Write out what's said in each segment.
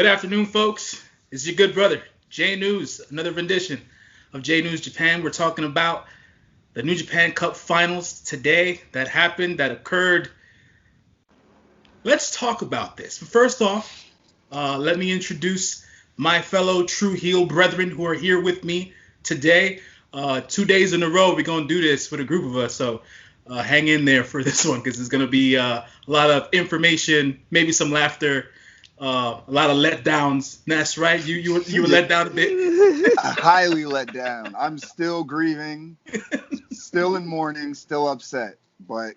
Good afternoon, folks. It's your good brother, J News, another rendition of J News Japan. We're talking about the New Japan Cup Finals today that occurred. Let's talk about this. First off, let me introduce my fellow True Heel brethren who are here with me today. 2 days in a row, we're going to do this with a group of us, so hang in there for this one because it's going to be a lot of information, maybe some laughter, a lot of letdowns. Ness, right? You were let down a bit? Highly let down. I'm still grieving, still in mourning, still upset, but,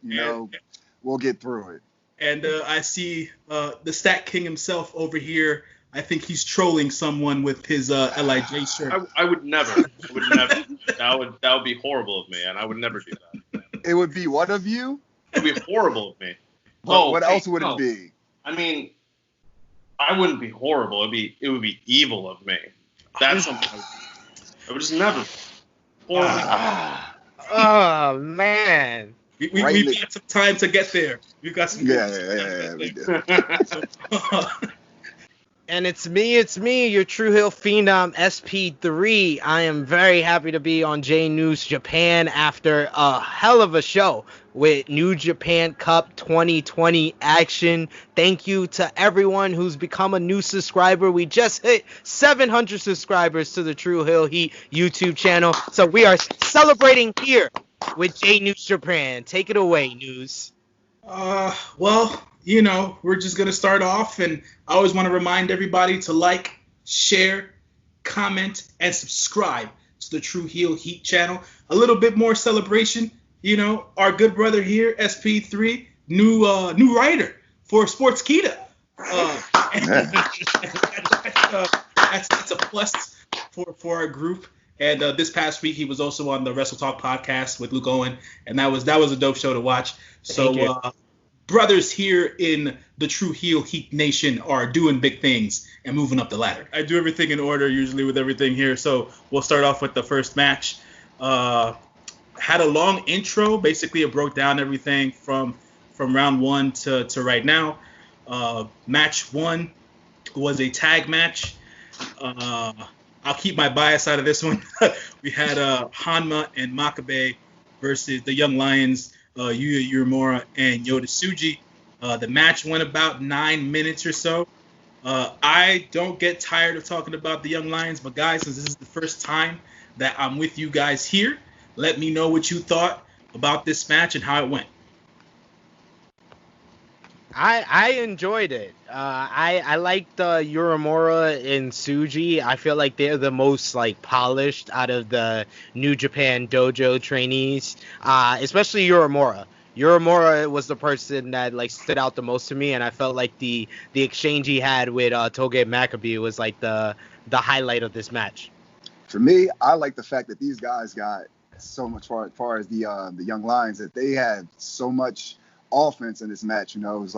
we'll get through it. And I see the StatKing himself over here. I think he's trolling someone with his LIJ shirt. I would never. That would be horrible of me, and I would never do that. It would be what of you? It would be horrible of me. What else would it be? I mean, I wouldn't be horrible. It would be evil of me. That's something I would just never. Oh man. We've got some time to get there. We've got some. Yeah. We do. And it's me, your True Heel Phenom SP3. I am very happy to be on J News Japan after a hell of a show with New Japan Cup 2020 action. Thank you to everyone who's become a new subscriber. We just hit 700 subscribers to the True Heel Heat YouTube channel. So we are celebrating here with J News Japan. Take it away, News. We're just going to start off, and I always want to remind everybody to like, share, comment, and subscribe to the True Heel Heat channel. A little bit more celebration. Our good brother here, SP3, new writer for Sportskeeda. That's a plus for our group. And this past week, he was also on the Wrestle Talk podcast with Luke Owen, and that was a dope show to watch. So, brothers here in the True Heel Heat Nation are doing big things and moving up the ladder. I do everything in order usually with everything here, so we'll start off with the first match. Had a long intro. Basically, it broke down everything from round one to right now. Match one was a tag match. I'll keep my bias out of this one. We had Hanma and Makabe versus the Young Lions, Yuya Uemura and Yota Tsuji. The match went about 9 minutes or so. I don't get tired of talking about the Young Lions, but guys, since this is the first time that I'm with you guys here, let me know what you thought about this match and how it went. I enjoyed it. I liked Uemura and Tsuji. I feel like they're the most polished out of the New Japan Dojo trainees, especially Uemura. Uemura was the person that stood out the most to me, and I felt like the exchange he had with Toge Makabe was the highlight of this match. For me, I like the fact that these guys got so much as far as the Young Lions, that they had so much offense in this match. It was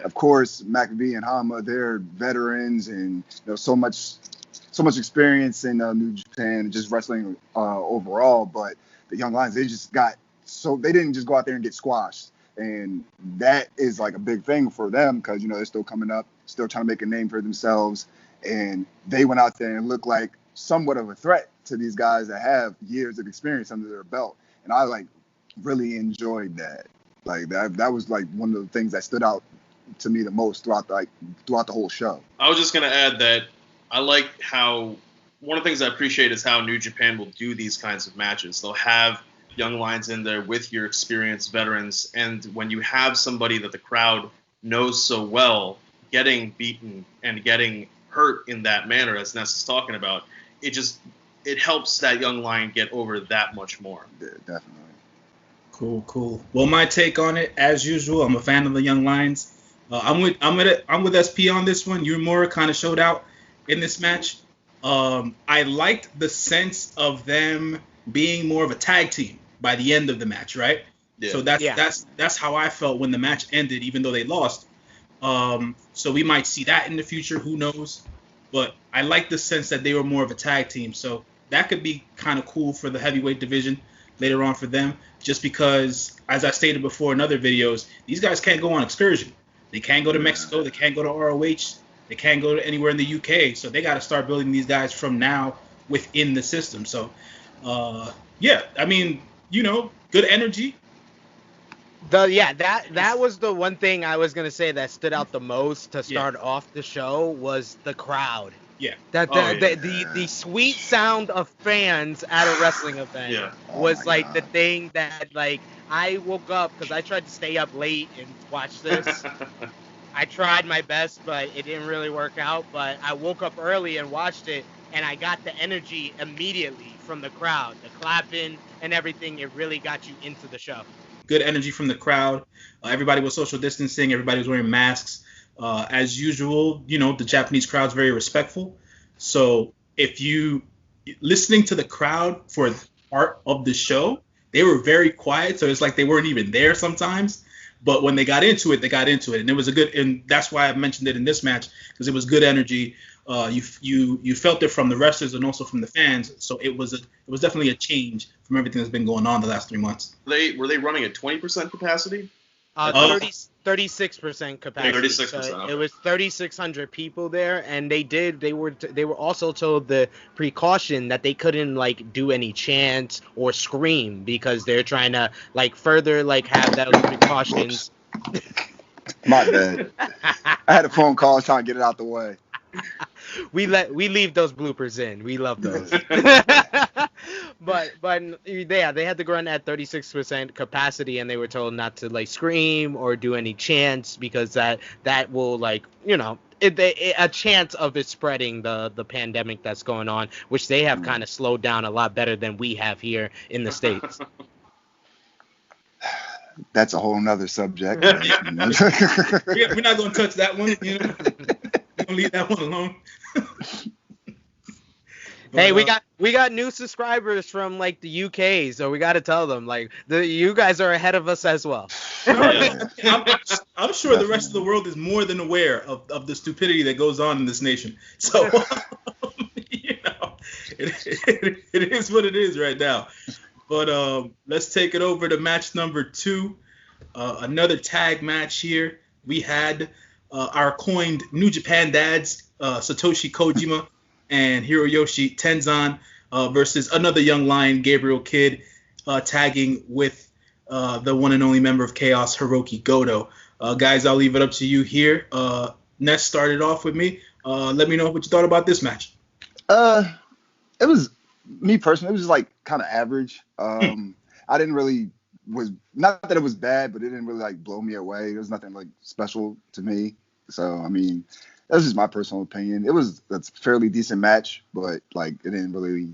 of course, Makabe and Hanma, they're veterans and so much experience in New Japan, just wrestling overall. But the Young Lions, they didn't just go out there and get squashed, and that is a big thing for them because they're still coming up, still trying to make a name for themselves, and they went out there and looked like somewhat of a threat to these guys that have years of experience under their belt, and I really enjoyed that. That was one of the things that stood out to me the most throughout the whole show. I was just gonna add that I like how one of the things I appreciate is how New Japan will do these kinds of matches. They'll have Young Lions in there with your experienced veterans, and when you have somebody that the crowd knows so well getting beaten and getting hurt in that manner, as Ness is talking about, it helps that Young Lion get over that much more. Yeah, definitely. Cool. Well, my take on it, as usual, I'm a fan of the Young Lions. I'm with SP on this one. Uemura kind of showed out in this match. I liked the sense of them being more of a tag team by the end of the match, right? Yeah. So that's how I felt when the match ended, even though they lost. So we might see that in the future. Who knows? But I like the sense that they were more of a tag team. So that could be kind of cool for the heavyweight division later on for them, just because, as I stated before in other videos, these guys can't go on excursion. They can't go to Mexico. They can't go to ROH. They can't go to anywhere in the UK, so they got to start building these guys from now within the system. So, yeah, I mean, good energy. That was the one thing I was gonna say that stood out the most to start off the show was the crowd. Yeah. The sweet sound of fans at a wrestling event was the thing that I woke up because I tried to stay up late and watch this. I tried my best, but it didn't really work out. But I woke up early and watched it, and I got the energy immediately from the crowd, the clapping and everything. It really got you into the show. Good energy from the crowd. Everybody was social distancing. Everybody was wearing masks. As usual, the Japanese crowd's very respectful. So if you listening to the crowd for part of the show, they were very quiet. So it's like they weren't even there sometimes. But when they got into it, and it was and that's why I mentioned it in this match, because it was good energy. You felt it from the wrestlers and also from the fans. So it was definitely a change from everything that's been going on the last 3 months. Were they running at 20% capacity? 36% capacity. 36%. So it was 3,600 people there, and they were also told the precaution that they couldn't do any chants or scream because they're trying to further have those precautions. My bad. I had a phone call trying to get it out the way. We leave those bloopers in. We love those. But they had to run at 36% capacity, and they were told not to scream or do any chants because that will a chance of it spreading the pandemic that's going on, which they have kind of slowed down a lot better than we have here in the States. That's a whole nother subject. We're not going to touch that one. We're going to leave that one alone. Hey, we got new subscribers from the UK, so we got to tell them you guys are ahead of us as well. I'm sure the rest of the world is more than aware of the stupidity that goes on in this nation. So it is what it is right now. But let's take it over to match number 2, another tag match here. We had our coined New Japan dads, Satoshi Kojima and Hiroyoshi Tenzan versus another young lion, Gabriel Kidd, tagging with the one and only member of Chaos, Hiroki Goto. Guys, I'll leave it up to you here. Ness started off with me. Let me know what you thought about this match. It was, me personally, it was kind of average. I didn't really, not that it was bad, but it didn't really blow me away. There was nothing special to me. So, I mean, that's just my personal opinion. That's a fairly decent match, but it didn't really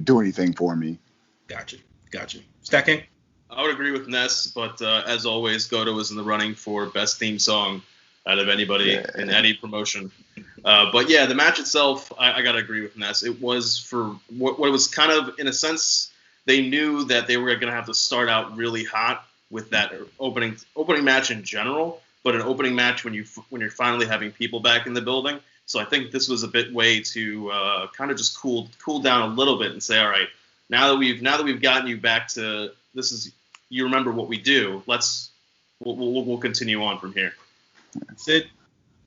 do anything for me. Gotcha. StatKing? I would agree with Ness, but as always, Goto was in the running for best theme song out of anybody in any promotion. But yeah, the match itself, I gotta agree with Ness. It was for what it was kind of, in a sense, they knew that they were gonna have to start out really hot with that opening match in general. But an opening match when you're finally having people back in the building. So I think this was a bit way to kind of just cool down a little bit and say, all right, now that we've gotten you back to this is, you remember what we do. We'll continue on from here. Sid?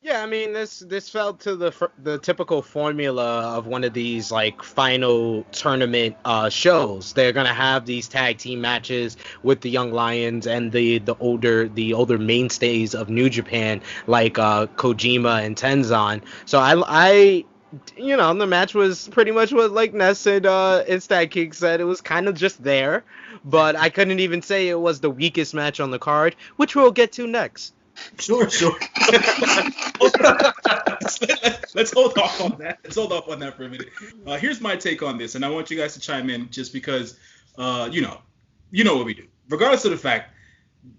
Yeah, I mean, this felt to the typical formula of one of these final tournament shows. They're gonna have these tag team matches with the Young Lions and the older mainstays of New Japan Kojima and Tenzan. So I the match was pretty much what Ness said and StatKing said. It was kind of just there, but I couldn't even say it was the weakest match on the card, which we'll get to next. Sure. Let's hold off on that. Let's hold off on that for a minute. Here's my take on this, and I want you guys to chime in just because, you know what we do. Regardless of the fact,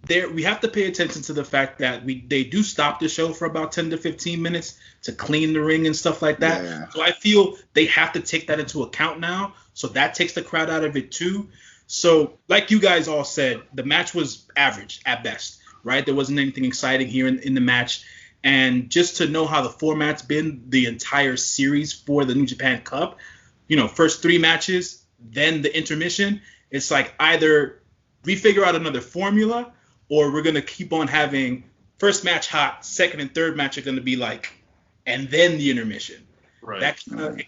we have to pay attention to the fact that they do stop the show for about 10 to 15 minutes to clean the ring and stuff like that. Yeah. So I feel they have to take that into account now. So that takes the crowd out of it too. So like you guys all said, the match was average at best. Right, there wasn't anything exciting here in the match, and just to know how the format's been the entire series for the New Japan Cup, first 3 matches, then the intermission. It's either we figure out another formula, or we're gonna keep on having first match hot, second and third match are gonna be and then the intermission. Right. That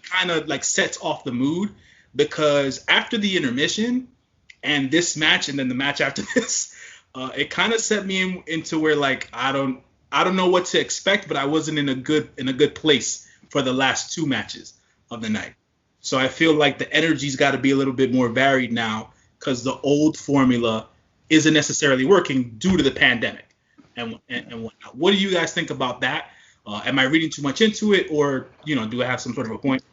kind of like sets off the mood, because after the intermission and this match and then the match after this, it kind of set me into where like I don't know what to expect, but I wasn't in a good place for the last two matches of the night. So I feel like the energy's got to be a little bit more varied now, because the old formula isn't necessarily working due to the pandemic and whatnot. What do you guys think about that? Am I reading too much into it, or do I have some sort of a point?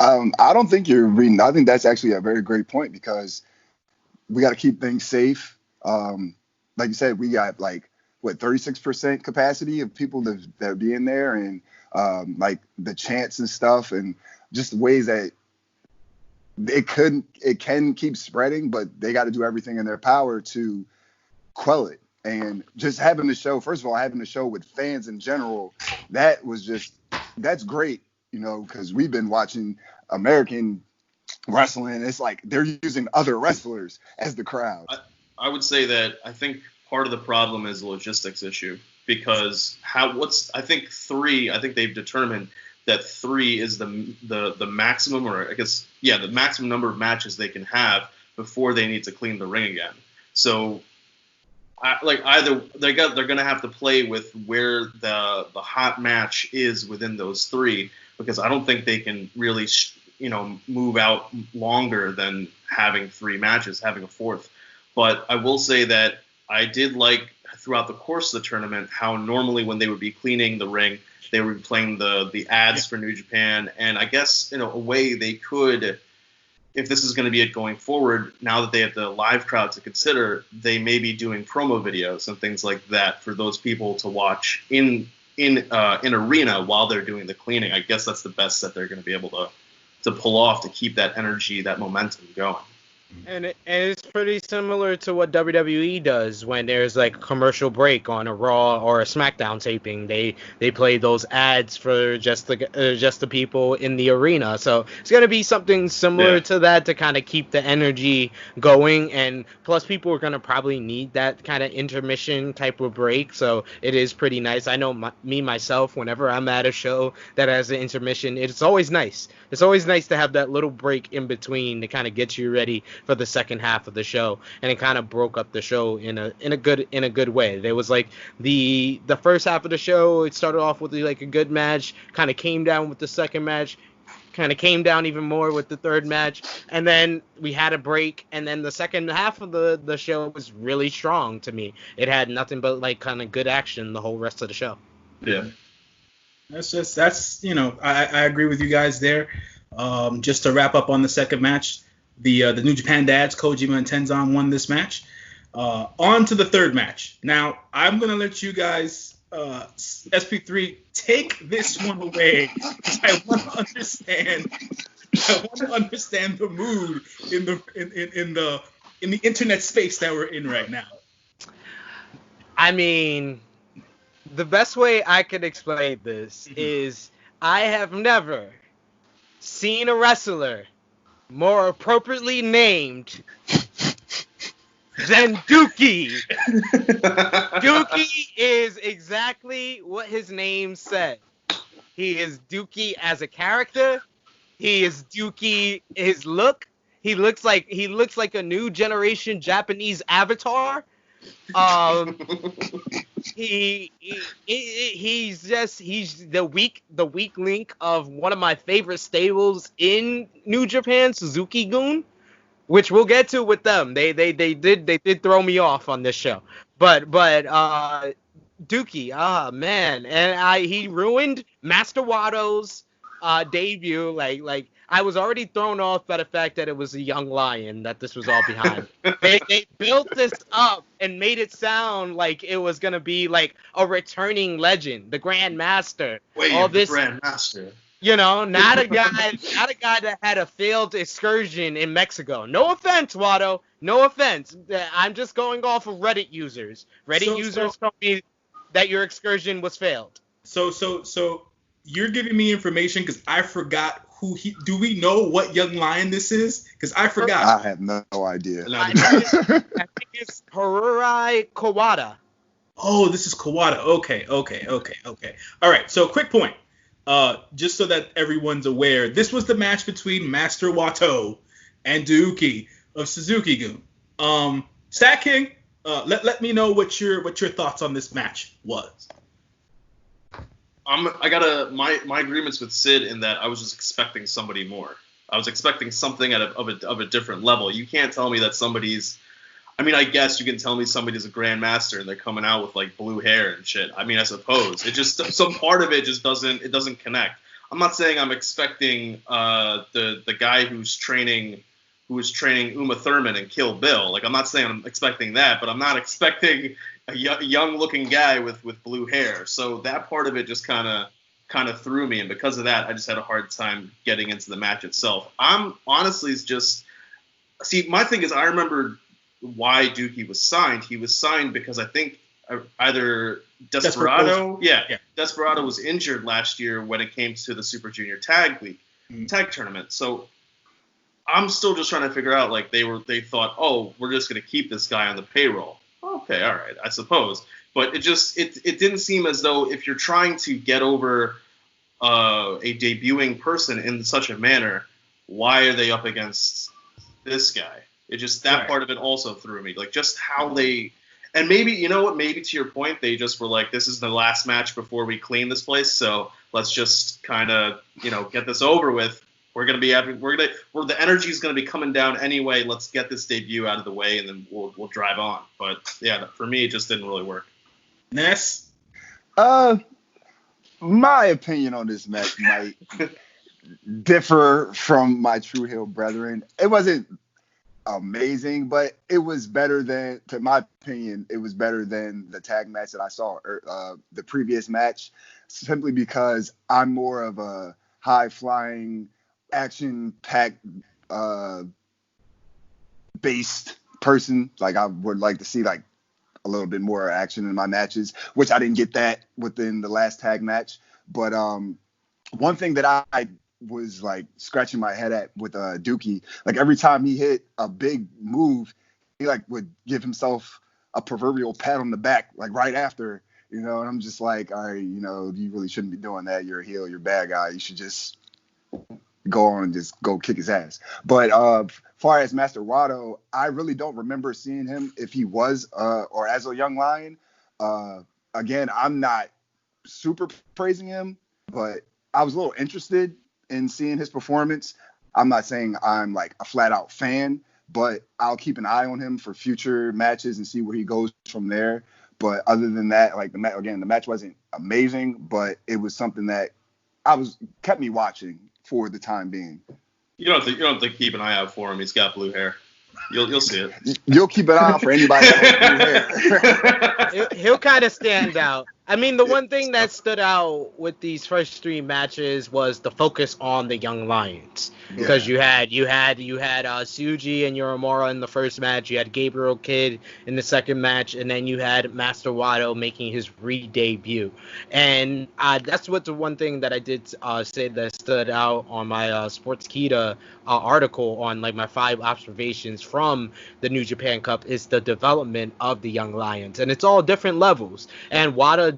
I don't think you're reading. I think that's actually a very great point, because we got to keep things safe. Like you said, we got 36% capacity of people that be in there, and like the chants and stuff, and just ways that it can keep spreading, but they got to do everything in their power to quell it. And just having the show, first of all, having the show with fans in general, that's great, because we've been watching American wrestling. It's like they're using other wrestlers as the crowd. I would say that I think part of the problem is a logistics issue, because I think they've determined that 3 is the maximum, or I guess, the maximum number of matches they can have before they need to clean the ring again. So either they're going to have to play with where the hot match is within those 3, because I don't think they can really move out longer than having 3 matches, having a 4th. But I will say that I did like throughout the course of the tournament how normally when they would be cleaning the ring, they were playing the ads for New Japan. And I guess in a way they could, if this is going to be it going forward, now that they have the live crowd to consider, they may be doing promo videos and things like that for those people to watch in arena while they're doing the cleaning. I guess that's the best that they're going to be able to pull off to keep that energy, that momentum going. And it's pretty similar to what WWE does when there's like a commercial break on a Raw or a SmackDown taping. They play those ads for just the people in the arena. So it's gonna be something similar to that to kind of keep the energy going. And plus, people are gonna probably need that kind of intermission type of break. So it is pretty nice. I know myself, whenever I'm at a show that has an intermission, it's always nice. It's always nice to have that little break in between to kind of get you ready for the second half of the show, and it kind of broke up the show in a good way. There was like the first half of the show, it started off with like a good match, kind of came down with the second match, kind of came down even more with the third match, and then we had a break, and then the second half of the show was really strong to me. It had nothing but like kind of good action the whole rest of the show. Yeah. That's I agree with you guys there. Just to wrap up on the second match, the New Japan dads, Kojima and Tenzan, won this match. On to the third match. Now, I'm going to let you guys, SP3, take this one away, because I want to understand the mood in the internet space that we're in right now. I mean, the best way I could explain this is I have never seen a wrestler more appropriately named than Dookie. Dookie is exactly what his name said. He is Dookie as a character. He is Dookie his look. He looks like a new generation Japanese Avatar. He's the weak link of one of my favorite stables in New Japan, Suzuki-gun, which we'll get to with them. They did throw me off on this show, but Dookie, man, and he ruined Master Wado's debut. Like I was already thrown off by the fact that it was a young lion that this was all behind. They built this up and made it sound like it was gonna be like a returning legend, the Grand Master. All this Grand Master. Not a guy that had a failed excursion in Mexico. No offense, Wado. No offense. I'm just going off of Reddit users. Users told me that your excursion was failed. So you're giving me information because I forgot who he. Do we know what young lion this is? Because I forgot. I have no idea. I think it's Harurai Kawada. Oh, this is Kawada. Okay. All right. So quick point. just so that everyone's aware, this was the match between Master Wato and Douki of Suzuki-gun. StatKing, let me know what your thoughts on this match was. My agreements with Sid in that I was just expecting somebody more. I was expecting something of a different level. You can't tell me that somebody's. I mean, I guess you can tell me somebody's a grandmaster and they're coming out with like blue hair and shit. I mean, I suppose it just some part of it just doesn't connect. I'm not saying I'm expecting the guy who's training Uma Thurman and Kill Bill. Like, I'm not saying I'm expecting that, but I'm not expecting a young looking guy with blue hair. So that part of it just kind of threw me, and because of that, I just had a hard time getting into the match itself. I'm honestly my thing is, I remember why Douki was signed. He was signed because I think either Desperado was injured last year when it came to the Super Junior Tag League tag tournament. So I'm still just trying to figure out, like, they thought, oh, we're just going to keep this guy on the payroll. Okay, all right, I suppose. But it didn't seem as though if you're trying to get over a debuting person in such a manner, why are they up against this guy? It just, that part of it also threw me. Like, just how they, and maybe, you know what, maybe to your point, they just were like, this is the last match before we clean this place, so let's just kind of, get this over with. The energy is going to be coming down anyway. Let's get this debut out of the way, and then we'll drive on. But yeah, for me, it just didn't really work. Ness? My opinion on this match might differ from my True Hill brethren. It wasn't amazing, but it was better than, to my opinion, it was better than the tag match that I saw, the previous match, simply because I'm more of a high-flying, action-packed based person. Like, I would like to see like a little bit more action in my matches, which I didn't get that within the last tag match. But one thing that I was like scratching my head at with Douki, like every time he hit a big move, he like would give himself a proverbial pat on the back like right after, and I'm just like, all right, you really shouldn't be doing that. You're a heel, you're a bad guy. You should just go on and just go kick his ass. But far as Master Wato, I really don't remember seeing him if he was or as a young lion. Again, I'm not super praising him, but I was a little interested in seeing his performance. I'm not saying I'm like a flat out fan, but I'll keep an eye on him for future matches and see where he goes from there. But other than that, like the match wasn't amazing, but it was something that kept me watching for the time being. You don't have to keep an eye out for him. He's got blue hair. You'll see it. You'll keep an eye out for anybody with blue hair. He'll kind of stand out. I mean, the one thing that stood out with these first three matches was the focus on the young lions, because you had Suji and Yoramura in the first match, you had Gabriel Kidd in the second match, and then you had Master Wato making his re-debut. And that's what the one thing that I did say that stood out on my Sportskeeda article on like my 5 observations from the New Japan Cup is the development of the young lions, and it's all different levels. And Wato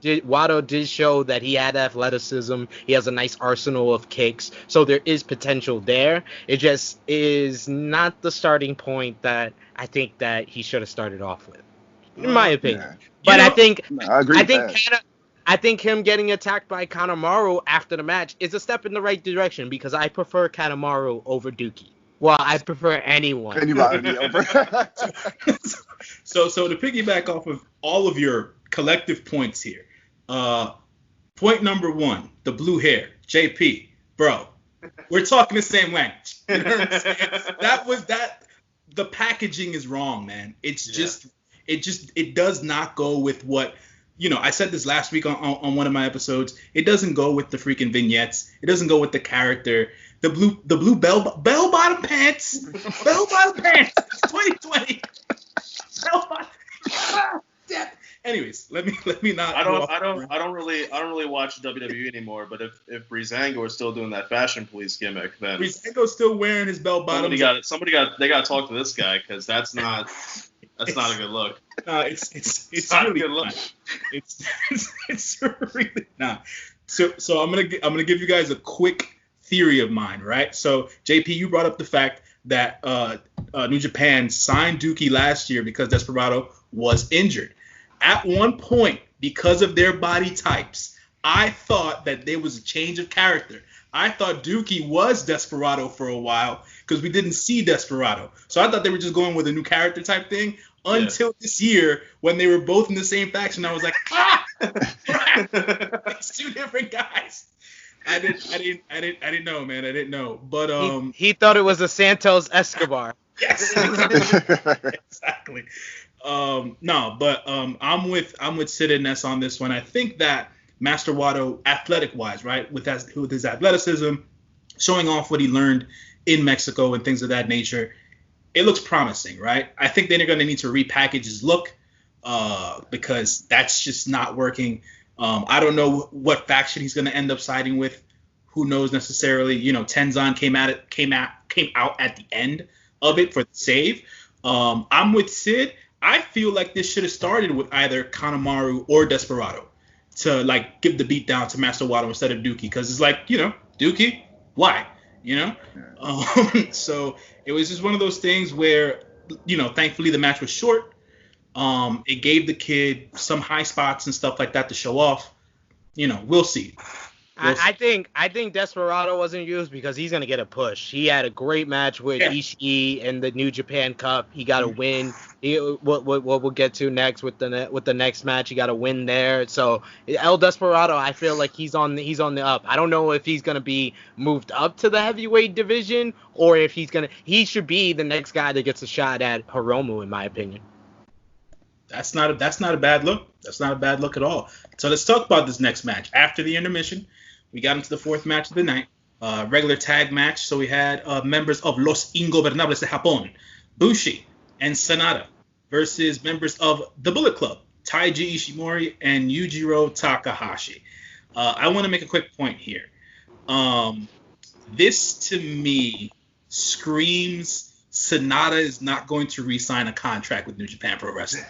did show that he had athleticism. He has a nice arsenal of kicks, so there is potential there. It just is not the starting point that I think that he should have started off with, in my opinion. Yeah. But I think him getting attacked by Kanemaru after the match is a step in the right direction, because I prefer Kanemaru over Douki. Well, I prefer anyone. Anybody over. So to piggyback off of all of your collective points here, point number 1, the blue hair, JP, bro, we're talking the same language. You know what I'm saying? The packaging is wrong, man. It's just it does not go with what, I said this last week on one of my episodes. It doesn't go with the freaking vignettes. It doesn't go with the character. The blue bell bottom pants. Bell bottom pants. 2020. Bell bottom. Anyways, let me not. I don't really watch WWE anymore. But if Breezango is still doing that fashion police gimmick, then Breezango's still wearing his bell bottom. They got to talk to this guy, because that's not a good look. No, it's not really a good look. It's really not. So I'm gonna give you guys a quick theory of mine, right? So JP, you brought up the fact that New Japan signed Dookie last year because Desperado was injured. At one point, because of their body types, I thought that there was a change of character. I thought Dookie was Desperado for a while because we didn't see Desperado. So I thought they were just going with a new character type thing until this year when they were both in the same faction. I was like, it's two different guys. I didn't know, man. I didn't know. But he thought it was a Santos Escobar. Yes, exactly. No, but I'm with Sid and Ness on this one. I think that Master Wato, athletic-wise, right, with his athleticism, showing off what he learned in Mexico and things of that nature, it looks promising, right? I think they're going to need to repackage his look because that's just not working. I don't know what faction he's going to end up siding with. Who knows necessarily? You know, Tenzan came out at the end of it for the save. I'm with Sid. I feel like this should have started with either Kanemaru or Desperado to like give the beat down to Master Wato instead of Dookie, because it's like, you know, Dookie, why? You know? So it was just one of those things where, you know, thankfully the match was short. It gave the kid some high spots and stuff like that to show off. You know, we'll see. I think Desperado wasn't used because he's gonna get a push. He had a great match with Ishii in the New Japan Cup. He got a win. What we'll get to next with the next match, he got a win there. So El Desperado, I feel like he's on the up. I don't know if he's gonna be moved up to the heavyweight division or if he should be the next guy that gets a shot at Hiromu, in my opinion. That's not a bad look. That's not a bad look at all. So let's talk about this next match. After the intermission, we got into the fourth match of the night, regular tag match. So we had members of Los Ingobernables de Japón, Bushi and Sanada, versus members of the Bullet Club, Taiji Ishimori and Yujiro Takahashi. I want to make a quick point here. This, to me, screams Sanada is not going to re-sign a contract with New Japan Pro Wrestling.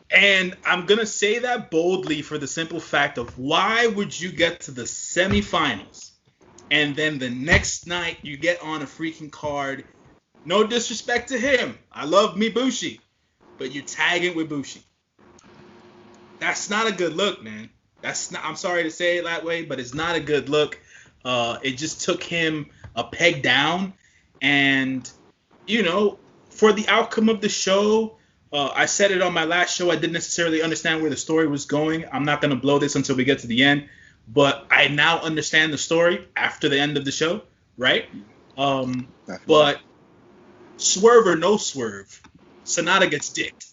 And I'm going to say that boldly for the simple fact of why would you get to the semifinals and then the next night you get on a freaking card? No disrespect to him. I love me Bushi, but you're tagging with Bushi. That's not a good look, man. I'm sorry to say it that way, but it's not a good look. It just took him a peg down. And, you know, for the outcome of the show, I said it on my last show. I didn't necessarily understand where the story was going. I'm not going to blow this until we get to the end. But I now understand the story after the end of the show, right? But swerve or no swerve, Sanada gets dicked.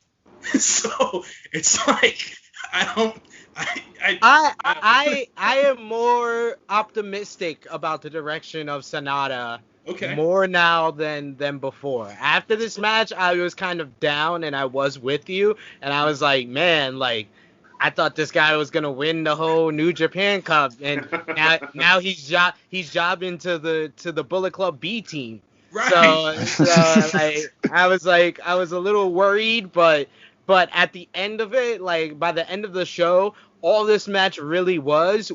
So it's like, I am more optimistic about the direction of Sanada. Okay. More now than before. After this match, I was kind of down, and I was with you, and I was like, man, like, I thought this guy was gonna win the whole New Japan Cup, and now he's jobbing to the Bullet Club B team. Right. So like, I was a little worried, but at the end of it, like by the end of the show, all this match really was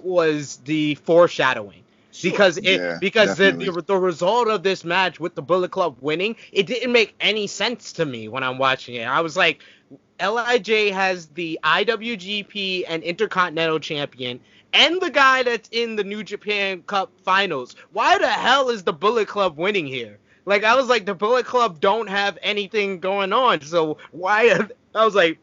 the foreshadowing. Because the result of this match with the Bullet Club winning, it didn't make any sense to me when I'm watching it. I was like, LIJ has the IWGP and Intercontinental Champion and the guy that's in the New Japan Cup Finals. Why the hell is the Bullet Club winning here? Like, I was like, the Bullet Club don't have anything going on. So why? I was like,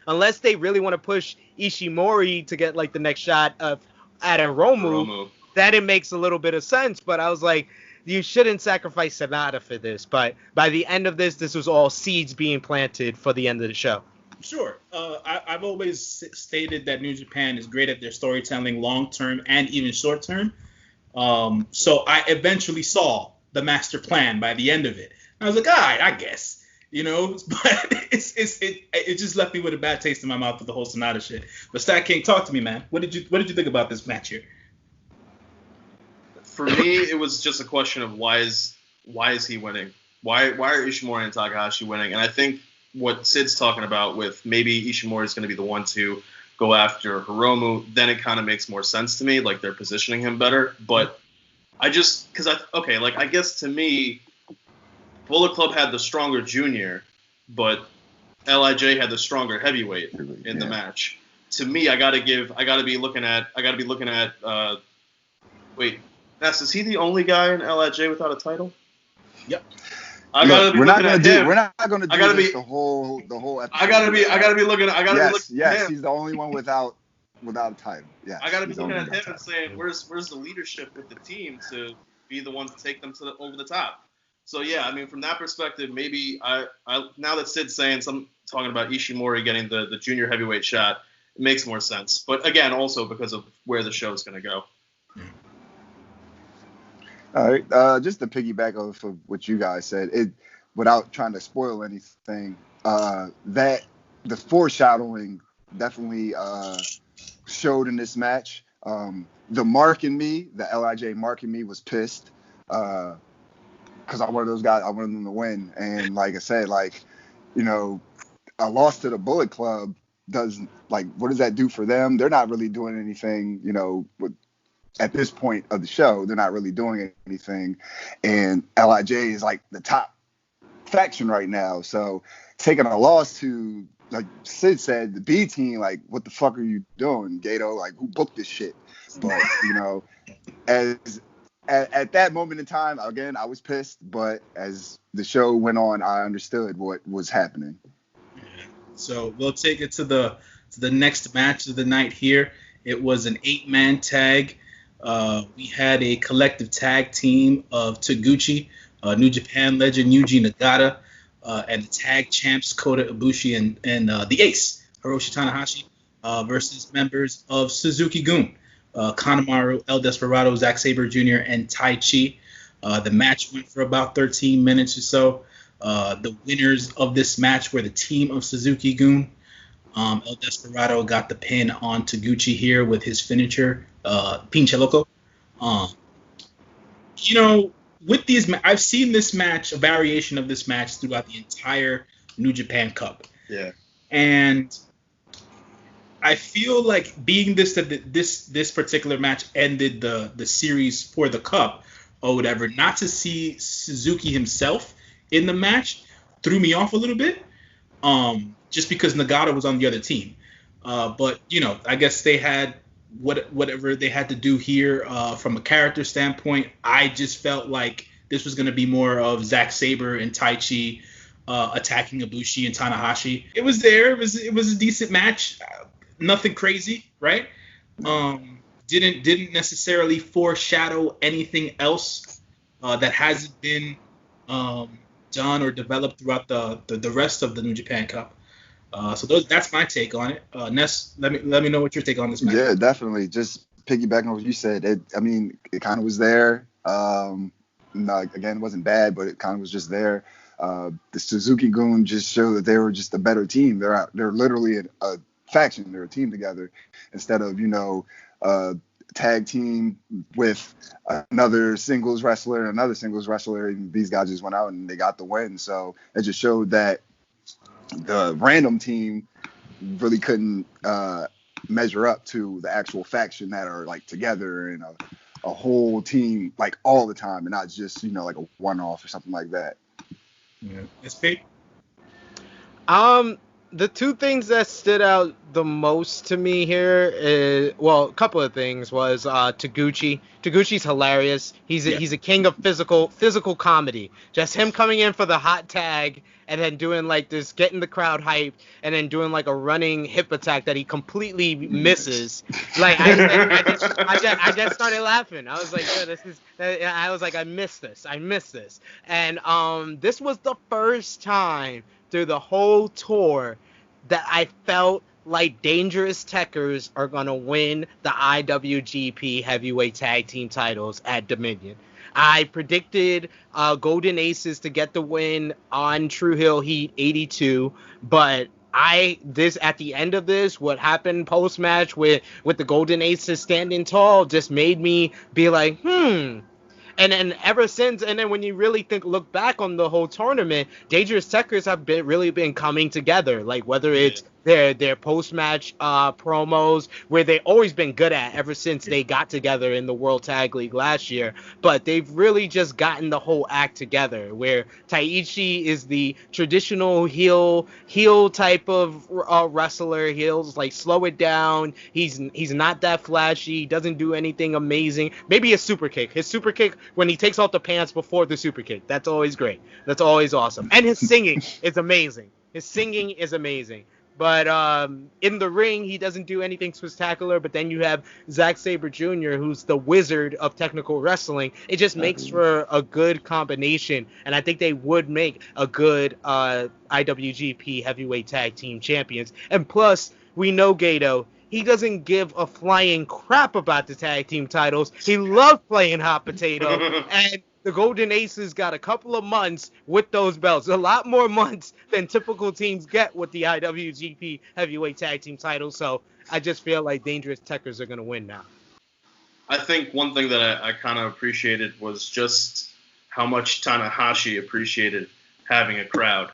unless they really want to push Ishimori to get like the next shot at Hiromu. That it makes a little bit of sense, but I was like, you shouldn't sacrifice Sanada for this. But by the end of this was all seeds being planted for the end of the show. Sure. I've always stated that New Japan is great at their storytelling long-term and even short-term. So I eventually saw the master plan by the end of it. I was like, all right, I guess. You know, but it just left me with a bad taste in my mouth with the whole Sanada shit. But StatKing, talk to me, man. What did you think about this match here? For me, it was just a question of why is he winning? Why are Ishimori and Takahashi winning? And I think what Sid's talking about with maybe Ishimori is going to be the one to go after Hiromu, then it kind of makes more sense to me. Like they're positioning him better. But I guess to me, Bullet Club had the stronger junior, but LIJ had the stronger heavyweight in the match. To me, I gotta be looking at. Wait, Ness, is he the only guy in LIJ without a title? Yep. We're not gonna do this the whole episode. I gotta be looking. Yes, he's the only one without a title. Yes, I gotta be looking at him and saying, where's the leadership with the team to be the one to take them over the top? So yeah, I mean, from that perspective, maybe I now that Sid's saying talking about Ishimori getting the junior heavyweight shot, it makes more sense. But again, also because of where the show is gonna go. All right, just to piggyback off of what you guys said, without trying to spoil anything, that the foreshadowing definitely showed in this match. The mark in me, the LIJ mark in me was pissed because I'm one of those guys. I wanted them to win, and like I said, a loss to the Bullet Club doesn't what does that do for them? They're not really doing anything, at this point of the show, they're not really doing anything, and LIJ is the top faction right now. So taking a loss to, like Sid said, the B team, what the fuck are you doing, Gato? Who booked this shit? But at that moment in time, again, I was pissed. But as the show went on, I understood what was happening. So we'll take it to the next match of the night here. It was an 8-man tag. We had a collective tag team of Taguchi, New Japan legend Yuji Nagata, and the tag champs Kota Ibushi and the Ace, Hiroshi Tanahashi, versus members of Suzuki-gun, Kanemaru, El Desperado, Zack Sabre Jr., and Tai Chi. The match went for about 13 minutes or so. The winners of this match were the team of Suzuki-gun. El Desperado got the pin on Taguchi here with his finisher, Pinche Loco. With these, I've seen this match, a variation of this match throughout the entire New Japan Cup. Yeah. And I feel like being this particular match ended the series for the Cup or whatever, not to see Suzuki himself in the match threw me off a little bit. Just because Nagata was on the other team. But, I guess they had whatever they had to do here from a character standpoint. I just felt like this was going to be more of Zack Sabre and Tai Chi attacking Ibushi and Tanahashi. It was there. It was a decent match. Nothing crazy, right? Didn't necessarily foreshadow anything else that hasn't been done or developed throughout the rest of the New Japan Cup. So that's my take on it. Ness, let me know what your take on this match. Yeah, definitely. Just piggybacking on what you said. It kind of was there. Again, it wasn't bad, but it kind of was just there. The Suzuki-gun just showed that they were just a better team. They're literally a faction. They're a team together instead of a tag team with another singles wrestler and another singles wrestler. And these guys just went out and they got the win. So it just showed that the random team really couldn't measure up to the actual faction that are together and a whole team all the time and not just a one-off or something like that. Yeah. SP? The two things that stood out the most to me here is, a couple of things was Taguchi. Taguchi's hilarious. He's a king of physical comedy. Just him coming in for the hot tag and then doing this, getting the crowd hyped, and then doing a running hip attack that he completely misses. I just started laughing. I was like, I missed this. And this was the first time through the whole tour that I felt like Dangerous Tekkers are going to win the IWGP Heavyweight Tag Team titles at Dominion. I predicted Golden Aces to get the win on True Hill Heat 82, but at the end of this, what happened post-match with the Golden Aces standing tall just made me be like, And then ever since, and then when you really look back on the whole tournament, Dangerous Tekkers have really been coming together. Whether it's their post-match promos, where they've always been good at ever since they got together in the World Tag League last year. But they've really just gotten the whole act together, where Taichi is the traditional heel type of wrestler. He'll like slow it down. He's not that flashy. He doesn't do anything amazing. Maybe a super kick. His super kick when he takes off the pants before the super kick. That's always great. That's always awesome. And his singing is amazing. His singing is amazing. But in the ring, he doesn't do anything spectacular. But then you have Zack Sabre Jr., who's the wizard of technical wrestling. It just makes for a good combination. And I think they would make a good IWGP Heavyweight Tag Team Champions. And plus, we know Gato. He doesn't give a flying crap about the tag team titles. He loves playing hot potato. And the Golden Aces got a couple of months with those belts. A lot more months than typical teams get with the IWGP Heavyweight Tag Team titles. So I just feel like Dangerous Tekkers are going to win now. I think one thing that I kind of appreciated was just how much Tanahashi appreciated having a crowd.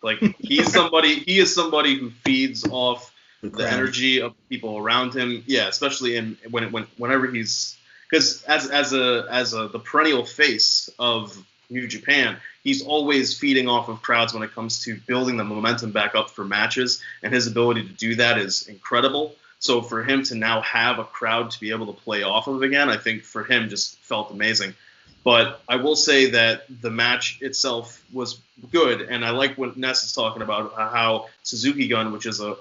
Like, he is somebody who feeds off the energy of people around him. Yeah, especially whenever he's, because as the perennial face of New Japan, he's always feeding off of crowds when it comes to building the momentum back up for matches, and his ability to do that is incredible. So for him to now have a crowd to be able to play off of again, I think for him just felt amazing. But I will say that the match itself was good, and I like what Ness is talking about, how Suzuki-gun, which is a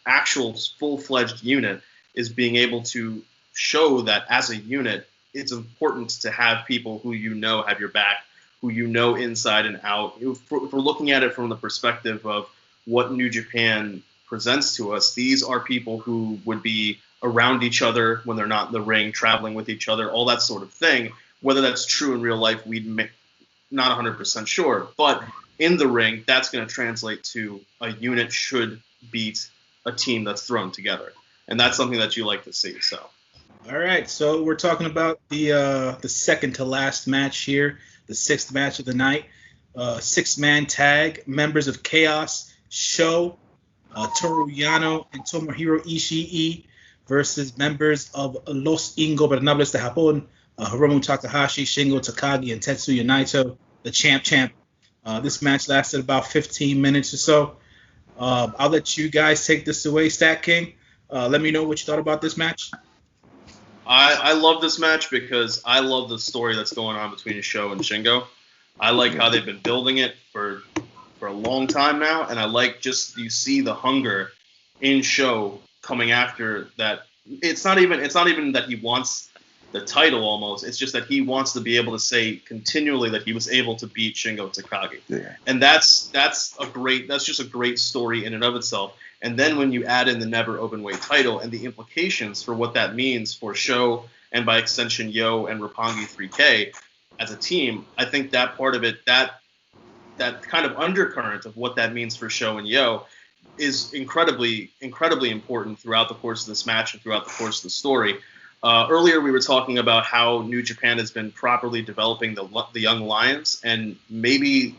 actual full-fledged unit, is being able to show that as a unit, it's important to have people who you know have your back, who you know inside and out. If we're looking at it from the perspective of what New Japan presents to us, these are people who would be around each other when they're not in the ring, traveling with each other, all that sort of thing. Whether that's true in real life, not 100% sure. But in the ring, that's going to translate to a unit should beat a team that's thrown together. And that's something that you like to see. So. All right, so we're talking about the second to last match here, the sixth match of the night. Six-man tag, members of Chaos, Sho, Toru Yano, and Tomohiro Ishii versus members of Los Ingobernables de Japón, Hiromu Takahashi, Shingo Takagi, and Tetsuya Naito, the champ. This match lasted about 15 minutes or so. I'll let you guys take this away, StatKing. Let me know what you thought about this match. I love this match because I love the story that's going on between Sho and Shingo. I like how they've been building it for a long time now, and I like just you see the hunger in Sho coming after that. It's not even that he wants the title almost. It's just that he wants to be able to say continually that he was able to beat Shingo Takagi. Yeah. And that's just a great story in and of itself. And then when you add in the never openweight title and the implications for what that means for Sho and by extension Yo and Roppongi 3K as a team, I think that part of it, that kind of undercurrent of what that means for Sho and Yo is incredibly, incredibly important throughout the course of this match and throughout the course of the story. Earlier, we were talking about how New Japan has been properly developing the young lions, and maybe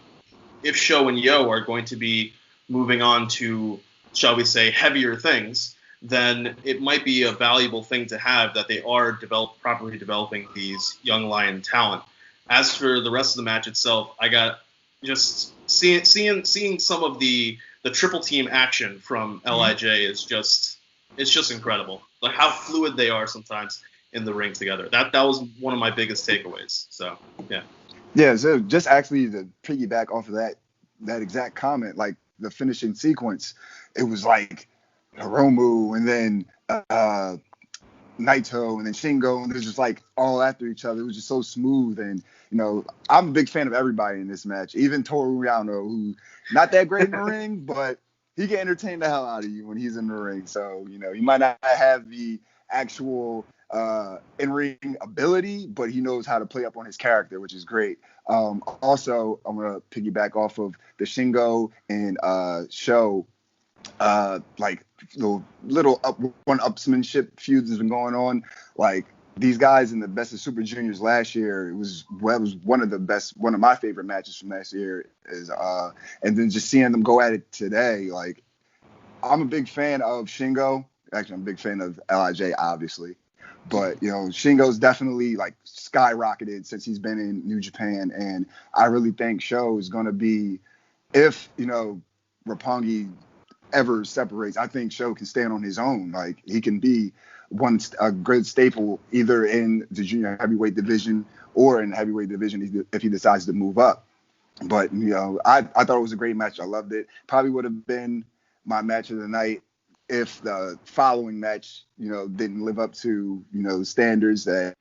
if Sho and Yo are going to be moving on to, shall we say, heavier things, then it might be a valuable thing to have that they are properly developing these young lion talent. As for the rest of the match itself, I got just seeing some of the triple team action from LIJ is just incredible. Like how fluid they are sometimes in the ring together. That was one of my biggest takeaways. So yeah. Yeah. So just actually to piggyback off of that exact comment, like the finishing sequence, it was like Hiromu and then Naito and then Shingo, and it was just like all after each other. It was just so smooth, and I'm a big fan of everybody in this match, even Toru Yano, who not that great in the ring, but he can entertain the hell out of you when he's in the ring. So he might not have the actual in-ring ability, but he knows how to play up on his character, which is great. Also, I'm gonna piggyback off of the Shingo and Sho. Like little one-upsmanship feuds has been going on. Like these guys in the Best of Super Juniors last year, it was one of my favorite matches from last year. And then just seeing them go at it today, like I'm a big fan of Shingo. Actually, I'm a big fan of LIJ, obviously. But, Shingo's definitely, like, skyrocketed since he's been in New Japan. And I really think Sho is going to be, if, Roppongi ever separates, I think Sho can stand on his own. Like, he can be a good staple either in the junior heavyweight division or in the heavyweight division if he decides to move up. But, I thought it was a great match. I loved it. Probably would have been my match of the night if the following match, didn't live up to, the standards that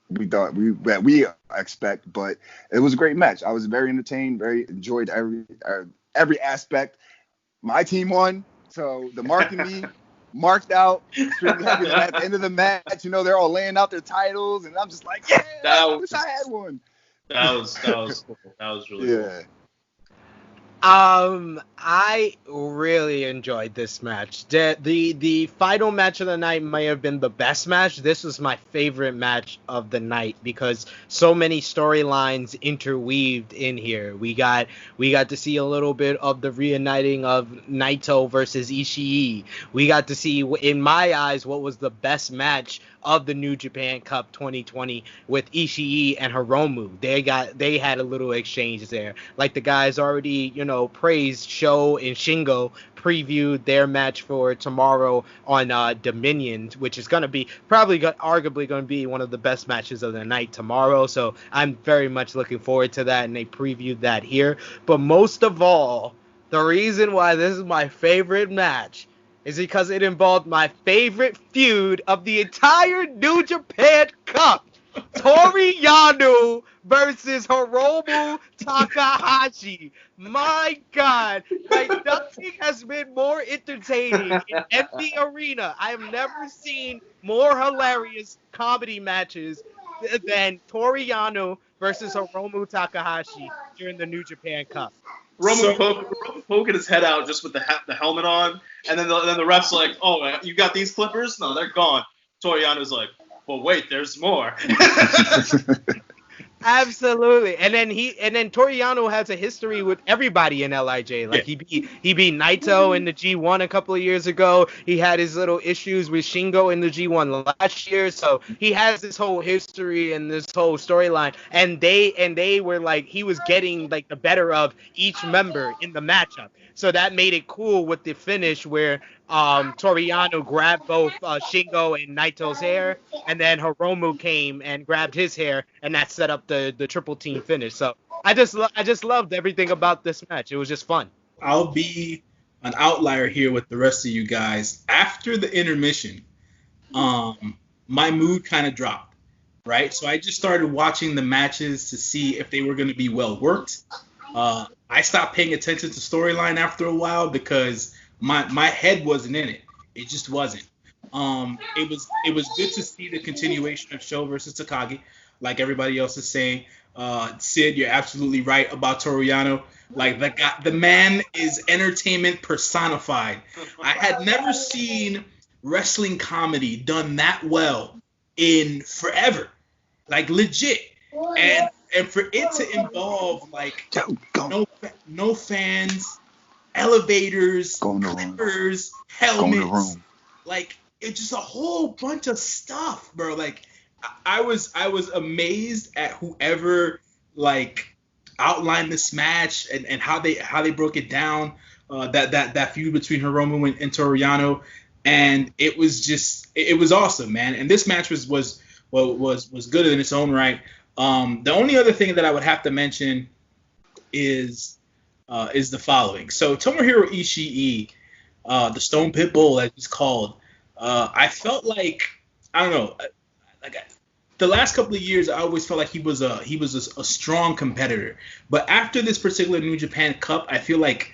we expect. But it was a great match. I was very entertained, very enjoyed every aspect. My team won, so the marking me marked out extremely heavy. And at the end of the match, they're all laying out their titles, and I'm just like, yeah, I wish I had one. That was cool. That was really cool. I really enjoyed this match. The final match of the night may have been the best match. This was my favorite match of the night because so many storylines interweaved in here. We got to see a little bit of the reuniting of Naito versus Ishii. We got to see, in my eyes, what was the best match of the New Japan Cup 2020 with Ishii and Hiromu. They had a little exchange there. Like the guys already, praised Sho and Shingo, previewed their match for tomorrow on Dominion, which is going to be arguably going to be one of the best matches of the night tomorrow. So I'm very much looking forward to that, and they previewed that here. But most of all, the reason why this is my favorite match is because it involved my favorite feud of the entire New Japan Cup. Toru Yano versus Hiromu Takahashi. My God, nothing has been more entertaining in empty arena. I have never seen more hilarious comedy matches than Toru Yano versus Hiromu Takahashi during the New Japan Cup. Roman poking his head out just with the helmet on, and then the ref's like, "Oh, you got these clippers? No, they're gone." Toru Yano's like, "Well, wait, there's more." Absolutely, and then Toru Yano has a history with everybody in LIJ. Like he beat Naito in the G1 a couple of years ago. He had his little issues with Shingo in the G1 last year, so he has this whole history and this whole storyline. And they were like, he was getting like the better of each member in the matchup. So that made it cool with the finish where Toru Yano grabbed both Shingo and Naito's hair, and then Hiromu came and grabbed his hair, and that set up the triple team finish. So I just loved everything about this match. It was just fun. I'll be an outlier here with the rest of you guys. After the intermission, my mood kind of dropped, right? So I just started watching the matches to see if they were going to be well worked. I stopped paying attention to storyline after a while because my head wasn't in it. It just wasn't. It was good to see the continuation of Sho versus Takagi, like everybody else is saying. Sid, you're absolutely right about Toru Yano. Like the man is entertainment personified. I had never seen wrestling comedy done that well in forever, like legit. And for it to involve like no fans, elevators, clippers, helmets, like it's just a whole bunch of stuff, bro. Like I was amazed at whoever like outlined this match and how they broke it down, that feud between Hiromu and Toru Yano, and it was awesome, man. And this match was good in its own right. The only other thing that I would have to mention is the following. So Tomohiro Ishii, the Stone Pit Bull, as he's called, I felt like, I don't know, like the last couple of years, I always felt like he was a strong competitor. But after this particular New Japan Cup, I feel like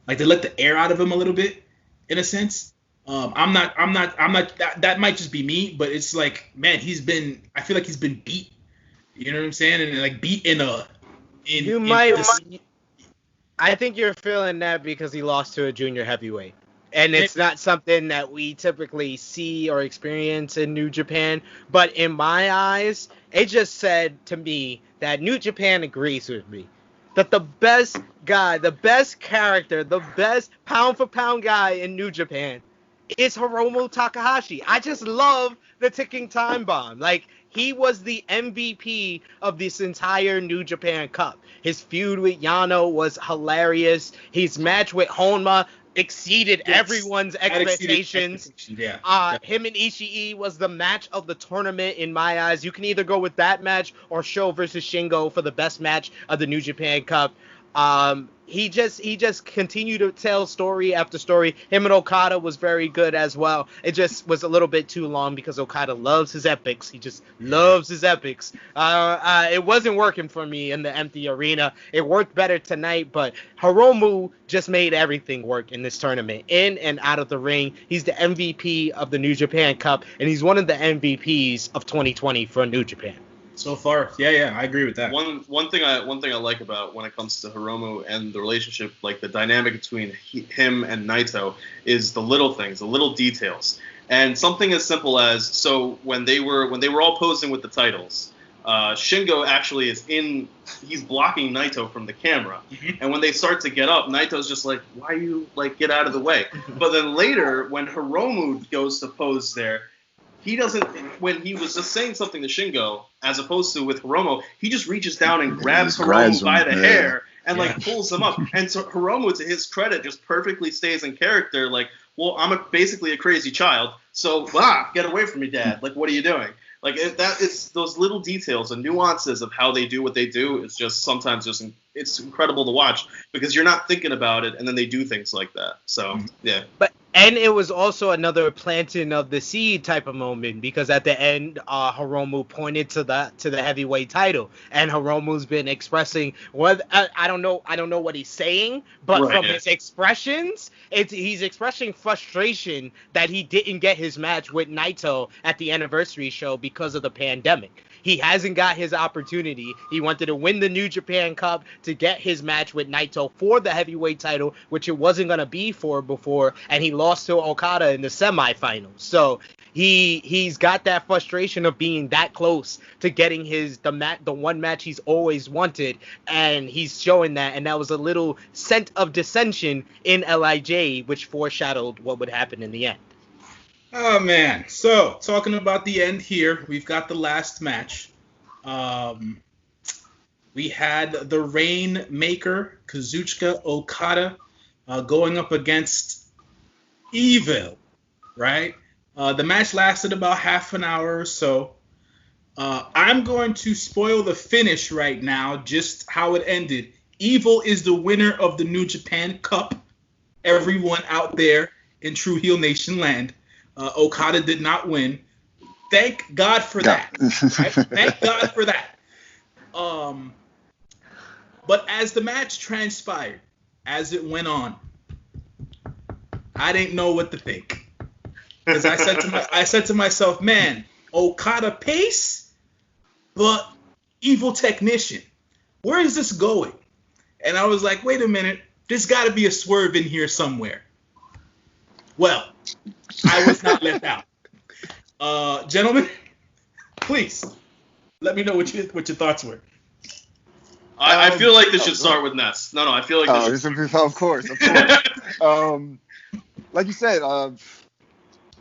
they let the air out of him a little bit, in a sense. I'm not. That might just be me, but it's like, man, I feel like he's been beat. You know what I'm saying? And like beat I think you're feeling that because he lost to a junior heavyweight. And it's not something that we typically see or experience in New Japan. But in my eyes, it just said to me that New Japan agrees with me. that the best guy, the best character, the best pound for pound guy in New Japan is Hiromu Takahashi. I just love the ticking time bomb. Like, he was the MVP of this entire New Japan Cup. His feud with Yano was hilarious. His match with Honma exceeded everyone's expectations. Him and Ishii was the match of the tournament in my eyes. You can either go with that match or Sho versus Shingo for the best match of the New Japan Cup. He just continued to tell story after story. Him and Okada was very good as well. It just was a little bit too long because Okada loves his epics. He just loves his epics. It wasn't working for me in the empty arena. It worked better tonight, but Hiromu just made everything work in this tournament, in and out of the ring. He's the MVP of the New Japan Cup, and he's one of the MVPs of 2020 for New Japan. So far, yeah, I agree with that. One thing I like about when it comes to Hiromu and the relationship, like the dynamic between him and Naito, is the little things, the little details, and something as simple as, so when they were all posing with the titles, Shingo actually he's blocking Naito from the camera, and when they start to get up, Naito's just like, why you get out of the way? But then later, when Hiromu goes to pose there, he doesn't, when he was just saying something to Shingo, as opposed to with Hiromu, he just reaches down and grabs Hiromu by the hair and pulls him up. And so Hiromu, to his credit, just perfectly stays in character. Like, well, I'm basically a crazy child, so get away from me, Dad. Like, what are you doing? Like, it's those little details and nuances of how they do what they do is just sometimes it's incredible to watch because you're not thinking about it, and then they do things like that. So yeah. And it was also another planting of the seed type of moment because at the end, Hiromu pointed to the heavyweight title, and Hiromu's been expressing I don't know what he's saying, but from his expressions, he's expressing frustration that he didn't get his match with Naito at the anniversary show because of the pandemic. He hasn't got his opportunity. He wanted to win the New Japan Cup to get his match with Naito for the heavyweight title, which it wasn't going to be for before, and he lost to Okada in the semifinals. So he's got that frustration of being that close to getting the one match he's always wanted, and he's showing that, and that was a little scent of dissension in LIJ, which foreshadowed what would happen in the end. Oh, man. So, talking about the end here, we've got the last match. We had the Rainmaker, Kazuchika Okada, going up against Evil, right? The match lasted about half an hour or so. I'm going to spoil the finish right now, just how it ended. Evil is the winner of the New Japan Cup. Everyone out there in True Heel Nation land. Okada did not win. Thank God for that. Right? Thank God for that. But as the match transpired, as it went on, I didn't know what to think. Because I said to myself, man, Okada pace, but Evil technician. Where is this going? And I was like, wait a minute, there's got to be a swerve in here somewhere. Well, I was not let down. Gentlemen, please let me know what your thoughts were. I feel like this should start with Ness. No, I feel like this should. Of course. Like you said, a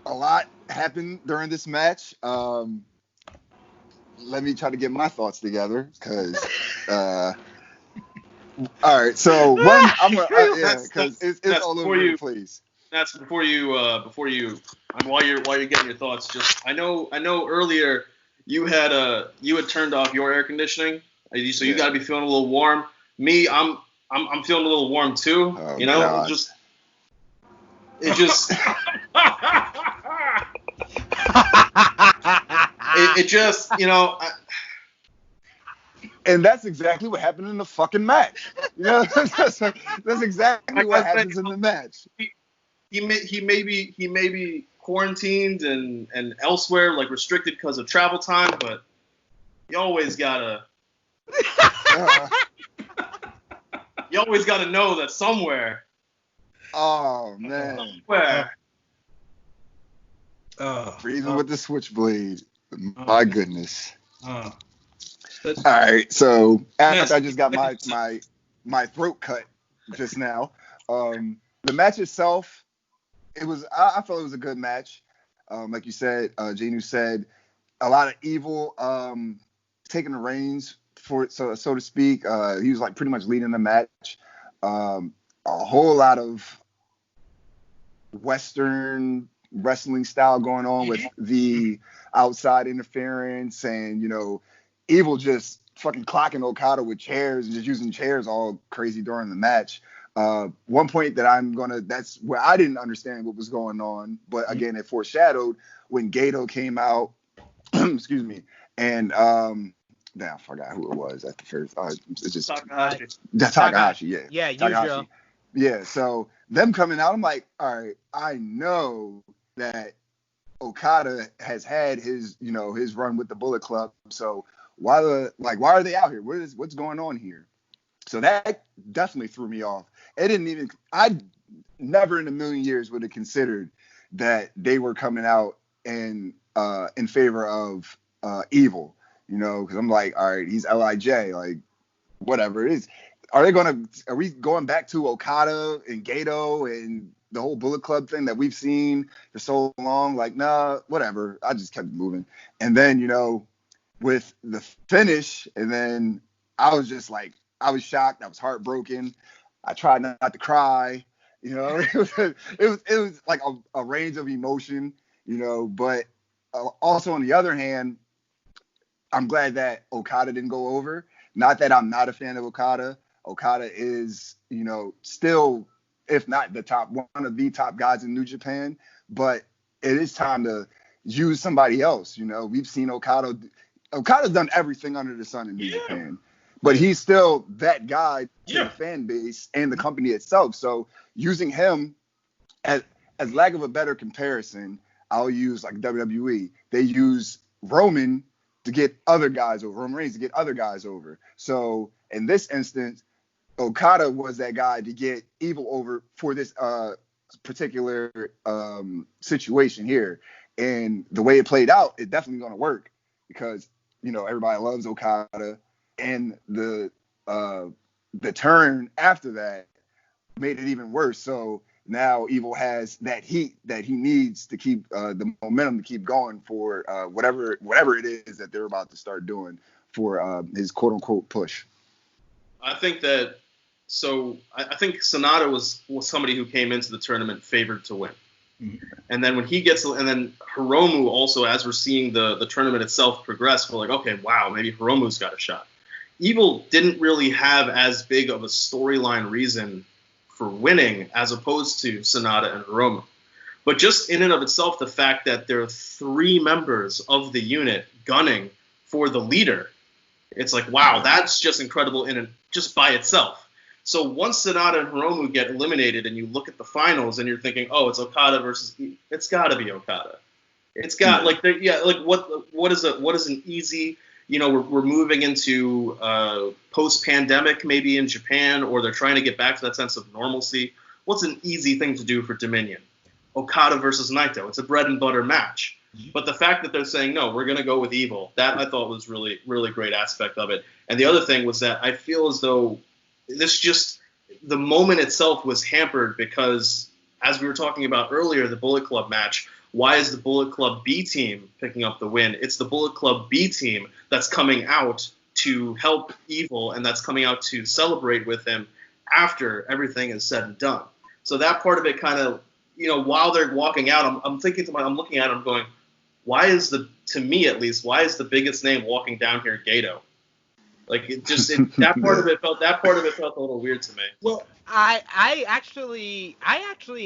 lot happened during this match. Let me try to get my thoughts together, because. All right, so one, I'm gonna, because it's all over the place. That's before you while you're getting your thoughts. Just I know earlier you had turned off your air conditioning, so you got to be feeling a little warm. Me, I'm feeling a little warm too. Oh, you know, God. it just you know. And that's exactly what happened in the fucking match. You know, that's exactly what happens in the match. He may be quarantined and elsewhere, like restricted because of travel time, but you always gotta know that somewhere. Oh man. Somewhere. Breathing with the switchblade. My goodness. All right, so after I just got my my throat cut just now. The match itself, I felt it was a good match. Like you said, Janu said, a lot of Evil taking the reins for it, so to speak. He was like pretty much leading the match. A whole lot of Western wrestling style going on with the outside interference, and Evil just fucking clocking Okada with chairs and just using chairs all crazy during the match. One point that that's where I didn't understand what was going on, but again, it foreshadowed when Gato came out, excuse me, and I forgot who it was at the first. It's just Takahashi. Takahashi, yeah. Yeah, Takahashi. Yeah, so them coming out, I'm like, all right, I know that Okada has had his run with the Bullet Club, so why are they out here? What's going on here? So that definitely threw me off. I never in a million years would have considered that they were coming out in favor of Evil, because I'm like, all right, he's LIJ, like whatever it is. Are we going back to Okada and Gato and the whole Bullet Club thing that we've seen for so long? Like, nah, whatever. I just kept moving. And then, with the finish, and then I was just like, I was shocked. I was heartbroken. I tried not to cry. It was like a range of emotion, but also on the other hand, I'm glad that Okada didn't go over. Not that I'm not a fan of Okada. Okada is, still, if not one of the top guys in New Japan, but it is time to use somebody else. We've seen Okada's done everything under the sun in New Japan, but he's still that guy to the fan base and the company itself. So using him as lack of a better comparison, I'll use like WWE. They use Roman to get other guys over, Roman Reigns to get other guys over. So in this instance, Okada was that guy to get Evil over for this particular situation here. And the way it played out, it definitely going to work because, everybody loves Okada. And the turn after that made it even worse. So now Evil has that heat that he needs to keep the momentum to keep going for whatever it is that they're about to start doing for his quote unquote push. I think that. So I think Sonata was somebody who came into the tournament favored to win. Mm-hmm. And then when he gets, and then Hiromu also, as we're seeing the tournament itself progress, we're like, okay, wow, maybe Hiromu's got a shot. Evil didn't really have as big of a storyline reason for winning as opposed to Sonata and Hiromu. But just in and of itself, the fact that there are 3 members of the unit gunning for the leader, it's like, wow, that's just incredible just by itself. So once Sonata and Hiromu get eliminated and you look at the finals and you're thinking, oh, it's Okada versus it's got to be Okada. It's got what is an easy, we're moving into post-pandemic maybe in Japan, or they're trying to get back to that sense of normalcy. What's an easy thing to do for Dominion? Okada versus Naito. It's a bread and butter match. But the fact that they're saying, no, we're going to go with Evil, that I thought was really, really great aspect of it. And the other thing was that I feel as though the moment itself was hampered because, as we were talking about earlier, the Bullet Club match, why is the Bullet Club B team picking up the win? It's the Bullet Club B team that's coming out to help Evil and that's coming out to celebrate with him after everything is said and done. So that part of it kind of, while they're walking out, I'm looking at it, I'm going, to me at least, why is the biggest name walking down here Gato? Like that part of it felt a little weird to me. Well, I actually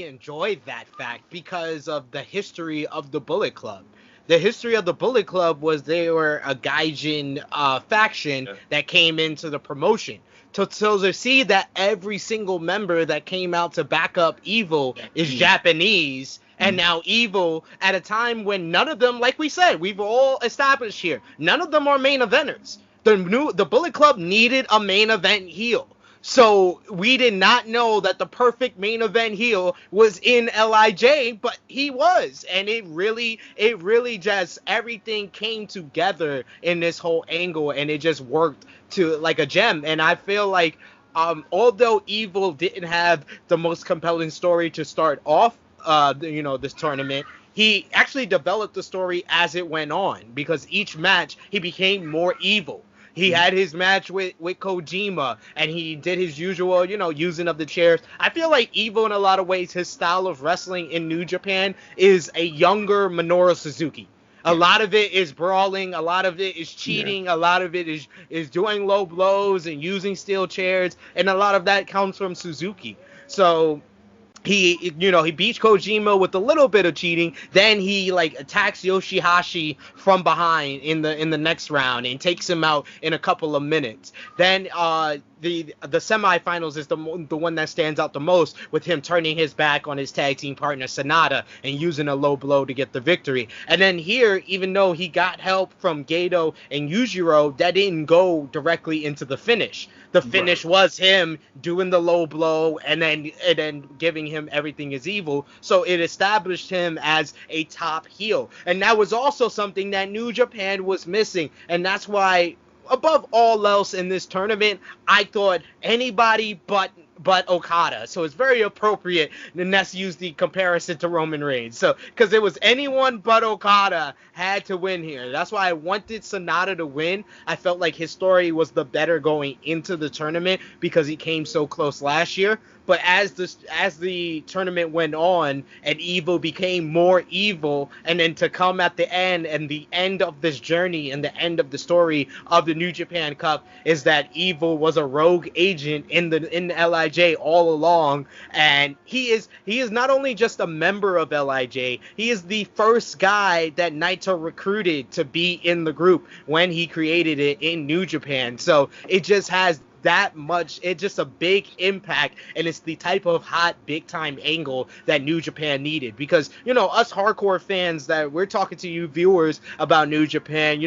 enjoyed that fact because of the history of the Bullet Club. The history of the Bullet Club was they were a Gaijin faction that came into the promotion. So to see that every single member that came out to back up Evil is Japanese, and now Evil, at a time when none of them, like we said, we've all established here, none of them are main eventers. The Bullet Club needed a main event heel. So we did not know that the perfect main event heel was in LIJ, but he was. And it really just, everything came together in this whole angle, and it just worked to like a gem. And I feel like although Evil didn't have the most compelling story to start off, this tournament, he actually developed the story as it went on, because each match he became more evil. He had his match with Kojima, and he did his usual, using of the chairs. I feel like Evil, in a lot of ways, his style of wrestling in New Japan is a younger Minoru Suzuki. A lot of it is brawling, a lot of it is cheating, a lot of it is doing low blows and using steel chairs, and a lot of that comes from Suzuki. So he beats Kojima with a little bit of cheating. Then he attacks Yoshihashi from behind in the next round and takes him out in a couple of minutes. Then the semifinals is the one that stands out the most, with him turning his back on his tag team partner Sonata and using a low blow to get the victory. And then here, even though he got help from Gedo and Yujiro, that didn't go directly into the finish. The finish was him doing the low blow and then giving him everything is evil. So it established him as a top heel. And that was also something that New Japan was missing. And that's why, above all else in this tournament, I thought anybody but Okada. So it's very appropriate that Ness used the comparison to Roman Reigns. So because it was anyone but Okada had to win here. That's why I wanted Sonata to win. I felt like his story was the better going into the tournament because he came so close last year. But as the tournament went on and Evil became more evil, and then to come at the end, and the end of this journey and the end of the story of the New Japan Cup is that Evil was a rogue agent in the LIJ all along, and he is not only just a member of LIJ, he is the first guy that Naito recruited to be in the group when he created it in New Japan. So it just has that much, it's just a big impact, and it's the type of hot big time angle that New Japan needed, because us hardcore fans that we're talking to, you viewers, about New Japan,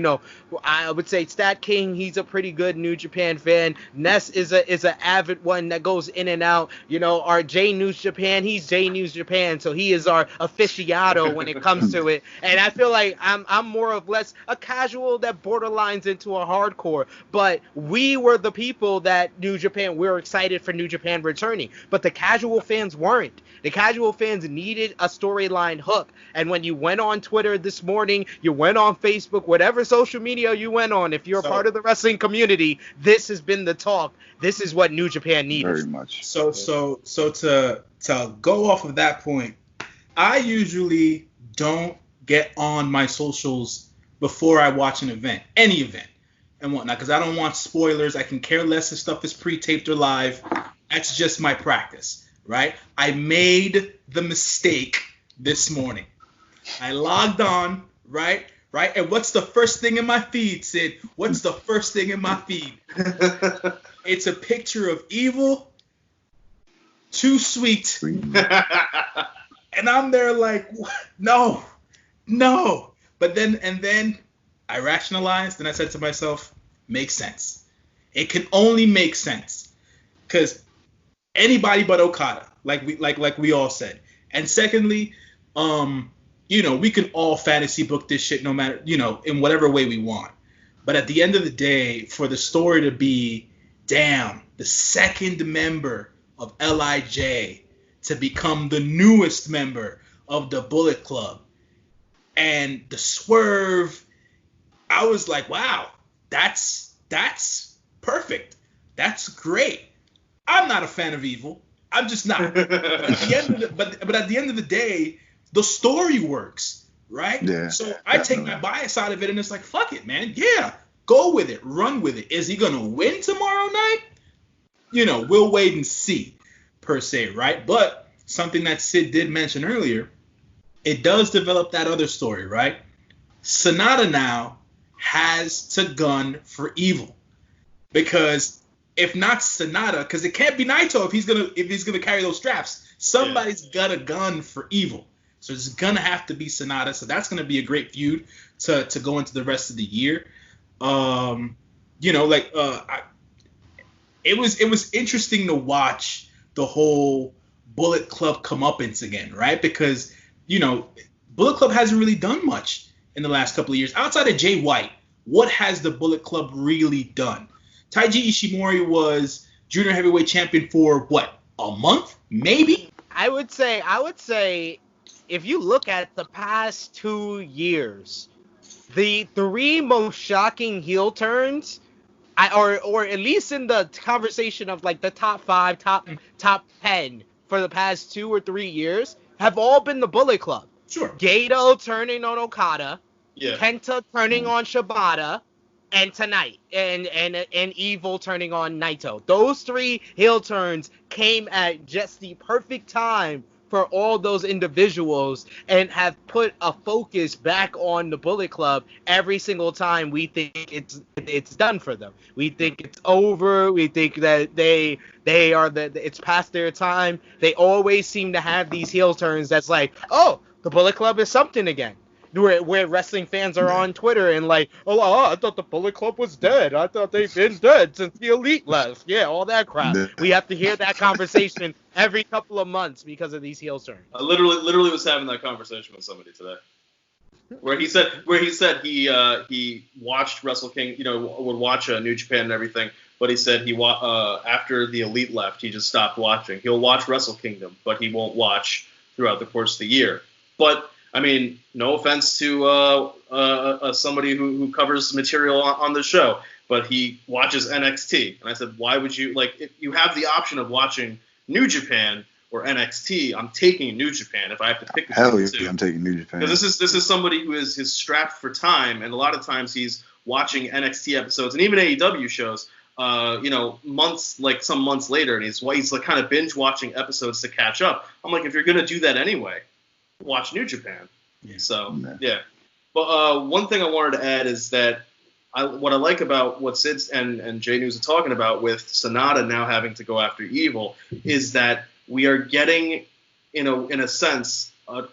I would say StatKing, he's a pretty good New Japan fan. Ness is an avid one that goes in and out. Our J News Japan, he's J News Japan, so he is our aficionado when it comes to it. And I feel like I'm more or less a casual that borderlines into a hardcore, but we were the people that New Japan, we're excited for New Japan returning, but the casual fans weren't. The casual fans needed a storyline hook, and when you went on Twitter this morning, you went on Facebook, whatever social media you went on, if you're a part of the wrestling community, this has been the talk. This is what New Japan needs. Very much. So to go off of that point, I usually don't get on my socials before I watch an event, any event and whatnot, because I don't want spoilers. I can care less if stuff is pre-taped or live. That's just my practice, right? I made the mistake this morning. I logged on, right? And what's the first thing in my feed, Sid? What's the first thing in my feed? It's a picture of Evil, Too Sweet. And I'm there like, no. But then I rationalized, and I said to myself, makes sense. It can only make sense because anybody but Okada, like we all said. And secondly, we can all fantasy book this shit no matter, in whatever way we want. But at the end of the day, for the story to be, damn, the second member of LIJ to become the newest member of the Bullet Club, and the swerve, I was like, wow, that's perfect. That's great. I'm not a fan of Evil. I'm just not. But at the end of the day, the story works, right? Yeah, so I take my bias out of it, and it's like, fuck it, man. Yeah, go with it. Run with it. Is he going to win tomorrow night? We'll wait and see, per se, right? But something that Sid did mention earlier, it does develop that other story, right? Sonata now has to gun for Evil, because if not Sonata, because it can't be Naito if he's gonna carry those straps. Somebody's got a gun for Evil, so it's gonna have to be Sonata. So that's gonna be a great feud to go into the rest of the year. It was interesting to watch the whole Bullet Club comeuppance again, right? Because Bullet Club hasn't really done much in the last couple of years. Outside of Jay White, what has the Bullet Club really done? Taiji Ishimori was junior heavyweight champion for what, a month, maybe? I would say, if you look at the past 2 years, the 3 most shocking heel turns, or at least in the conversation of like the top 5, top 10 for the past 2 or 3 years, have all been the Bullet Club. Sure. Gato turning on Okada, Yeah. Kenta turning on Shibata, and tonight, and Evil turning on Naito. Those 3 heel turns came at just the perfect time for all those individuals and have put a focus back on the Bullet Club every single time we think it's done for them. We think it's over. We think that they are it's past their time. They always seem to have these heel turns that's like, oh, the Bullet Club is something again. Where wrestling fans are on Twitter and like, oh, I thought the Bullet Club was dead. I thought they've been dead since the Elite left. Yeah, all that crap. We have to hear that conversation every couple of months because of these heel turns. I literally was having that conversation with somebody today, where he said he watched Wrestle King, would watch New Japan and everything, but he said after the Elite left, he just stopped watching. He'll watch Wrestle Kingdom, but he won't watch throughout the course of the year. But I mean, no offense to somebody who covers material on the show, but he watches NXT. And I said, why would you, if you have the option of watching New Japan or NXT, I'm taking New Japan if I have to pick between the two. I'm taking New Japan. Because this is somebody who is strapped for time, and a lot of times he's watching NXT episodes and even AEW shows, months later, and he's like kind of binge watching episodes to catch up. I'm like, if you're gonna do that anyway, watch New Japan. Yeah. So, yeah. But one thing I wanted to add is that what I like about what Sid and Jay News are talking about with Sonata now having to go after Evil is that we are getting, in a sense, a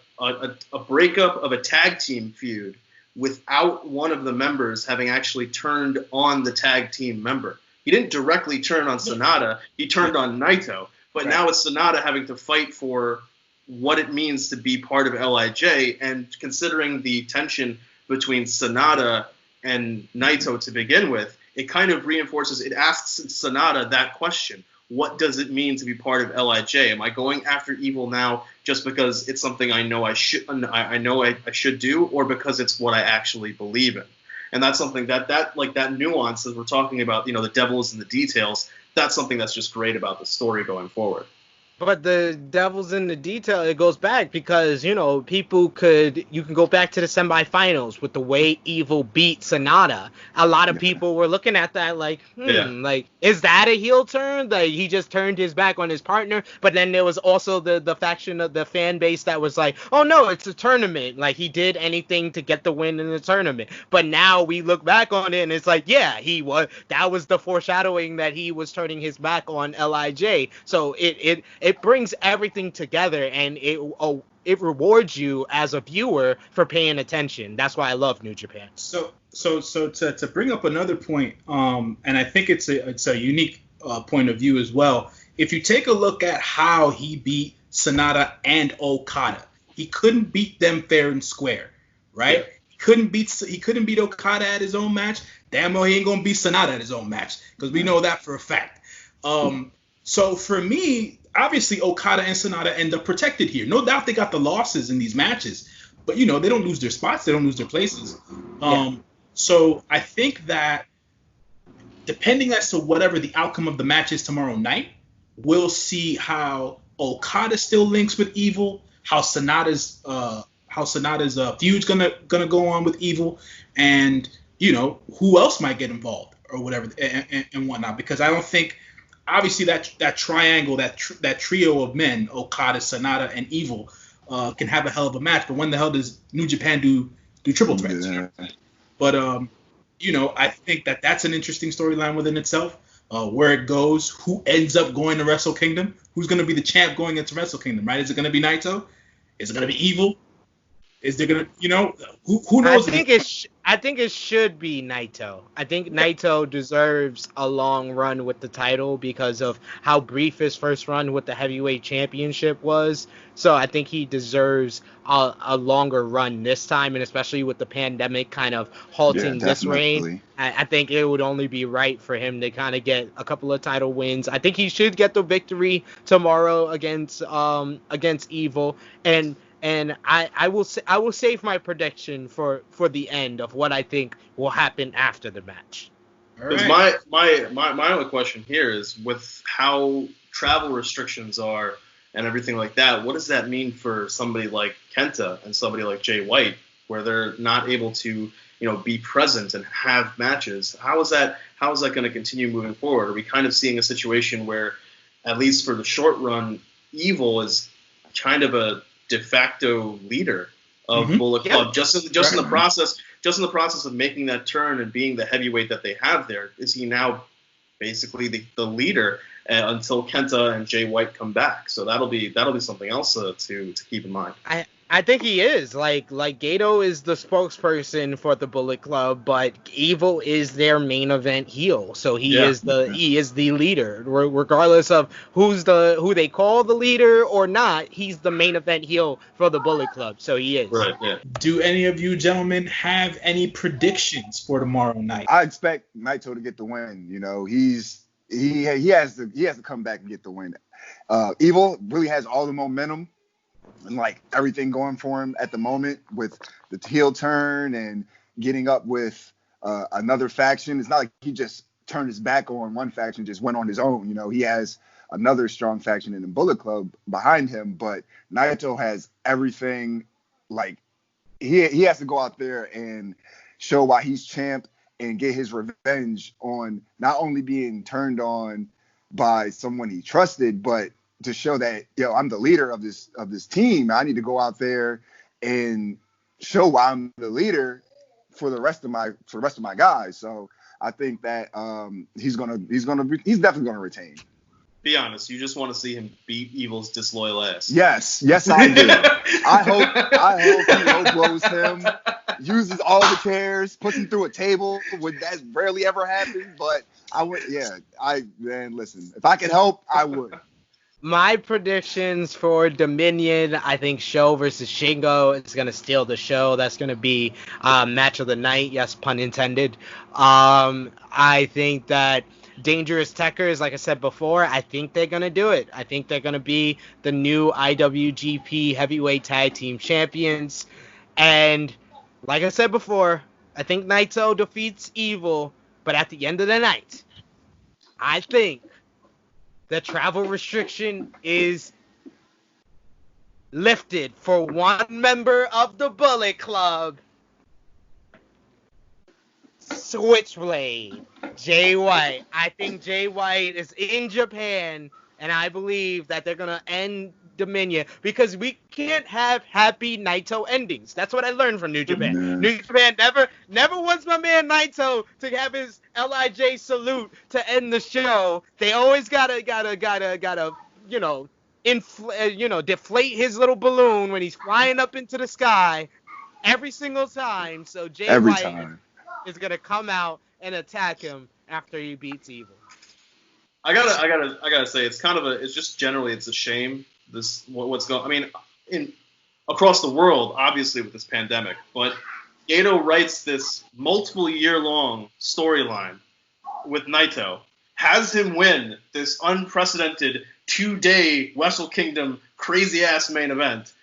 breakup of a tag team feud without one of the members having actually turned on the tag team member. He didn't directly turn on Sonata. He turned on Naito. But now it's Sonata having to fight for what it means to be part of LIJ, and considering the tension between Sonata and Naito to begin with, it kind of reinforces, it asks Sonata that question. What does it mean to be part of LIJ? Am I going after Evil now just because it's something I know I should do, or because it's what I actually believe in? And that's something that nuance that we're talking about, the devil is in the details, that's something that's just great about the story going forward. But the devil's in the detail. It goes back because, you can go back to the semifinals with the way Evil beat Sonata. A lot of people were looking at that like, is that a heel turn? Like, he just turned his back on his partner. But then there was also the faction of the fan base that was like, oh no, it's a tournament. Like, he did anything to get the win in the tournament. But now we look back on it and it's like, yeah, that was the foreshadowing that he was turning his back on LIJ. So it brings everything together, and it rewards you as a viewer for paying attention. That's why I love New Japan. So to bring up another point, and I think it's a unique point of view as well. If you take a look at how he beat Sonata and Okada, he couldn't beat them fair and square, right? Yeah. He couldn't beat Okada at his own match. Damn well, he ain't gonna beat Sonata at his own match, because we know that for a fact. So for me, obviously Okada and Sonata end up protected here. No doubt they got the losses in these matches, but they don't lose their spots, they don't lose their places. So I think that depending as to whatever the outcome of the match is tomorrow night, we'll see how Okada still links with Evil, how Sonata's feud's gonna go on with Evil, and who else might get involved or whatever and whatnot. Because I don't think, obviously, that triangle, that trio of men, Okada, Sonata, and Evil, can have a hell of a match. But when the hell does New Japan do triple threats? Yeah. But I think that's an interesting storyline within itself. Where it goes, who ends up going to Wrestle Kingdom, who's going to be the champ going into Wrestle Kingdom, right? Is it going to be Naito? Is it going to be Evil? Is there gonna, who knows? I think it should be Naito. I think Naito deserves a long run with the title because of how brief his first run with the heavyweight championship was. So I think he deserves a longer run this time, and especially with the pandemic kind of halting this reign, I think it would only be right for him to kind of get a couple of title wins. I think he should get the victory tomorrow against Evil, and I will save my prediction for the end of what I think will happen after the match. Because my only question here is, with how travel restrictions are and everything like that, what does that mean for somebody like Kenta and somebody like Jay White, where they're not able to be present and have matches? How is that going to continue moving forward? Are we kind of seeing a situation where, at least for the short run, Evil is kind of a de facto leader of Bullet Club, just in the process of making that turn and being the heavyweight that they have there? Is he now basically the leader until Kenta and Jay White come back? So that'll be something else to keep in mind. I think he is. Like Gato is the spokesperson for the Bullet Club, but Evil is their main event heel. So he is the leader. Regardless of who they call the leader or not, he's the main event heel for the Bullet Club. So he is. Right, yeah. Do any of you gentlemen have any predictions for tomorrow night? I expect Naito to get the win. He has to come back and get the win. Evil really has all the momentum and like everything going for him at the moment, with the heel turn and getting up with another faction. It's not like he just turned his back on one faction, just went on his own. He has another strong faction in the Bullet Club behind him, but Naito has everything. Like he has to go out there and show why he's champ and get his revenge on not only being turned on by someone he trusted, but to show that, I'm the leader of this team. I need to go out there and show why I'm the leader for the rest of my guys. So I think that he's definitely gonna retain. Be honest, you just want to see him beat Evil's disloyal ass. Yes, I do. I hope he low blows him, uses all the chairs, puts him through a table. That's rarely ever happened, but I would. Listen, if I could help, I would. My predictions for Dominion, I think Sho versus Shingo is going to steal the show. That's going to be match of the night. Yes, pun intended. I think that Dangerous Tekkers, like I said before, I think they're going to do it. I think they're going to be the new IWGP Heavyweight Tag Team Champions. And like I said before, I think Naito defeats Evil. But at the end of the night, I think the travel restriction is lifted for one member of the Bullet Club, Switchblade, Jay White. I think Jay White is in Japan, and I believe that they're going to end Dominion, because we can't have happy Naito endings. That's what I learned from New Japan. Man. New Japan never wants my man Naito to have his LIJ salute to end the show. They always gotta deflate his little balloon when he's flying up into the sky every single time. So Jay White is gonna come out and attack him after he beats Evil. I gotta say, it's just generally it's a shame what's going. I mean, across the world, obviously with this pandemic, but Gato writes this multiple year-long storyline with Naito, has him win this unprecedented 2-day Wrestle Kingdom crazy-ass main event,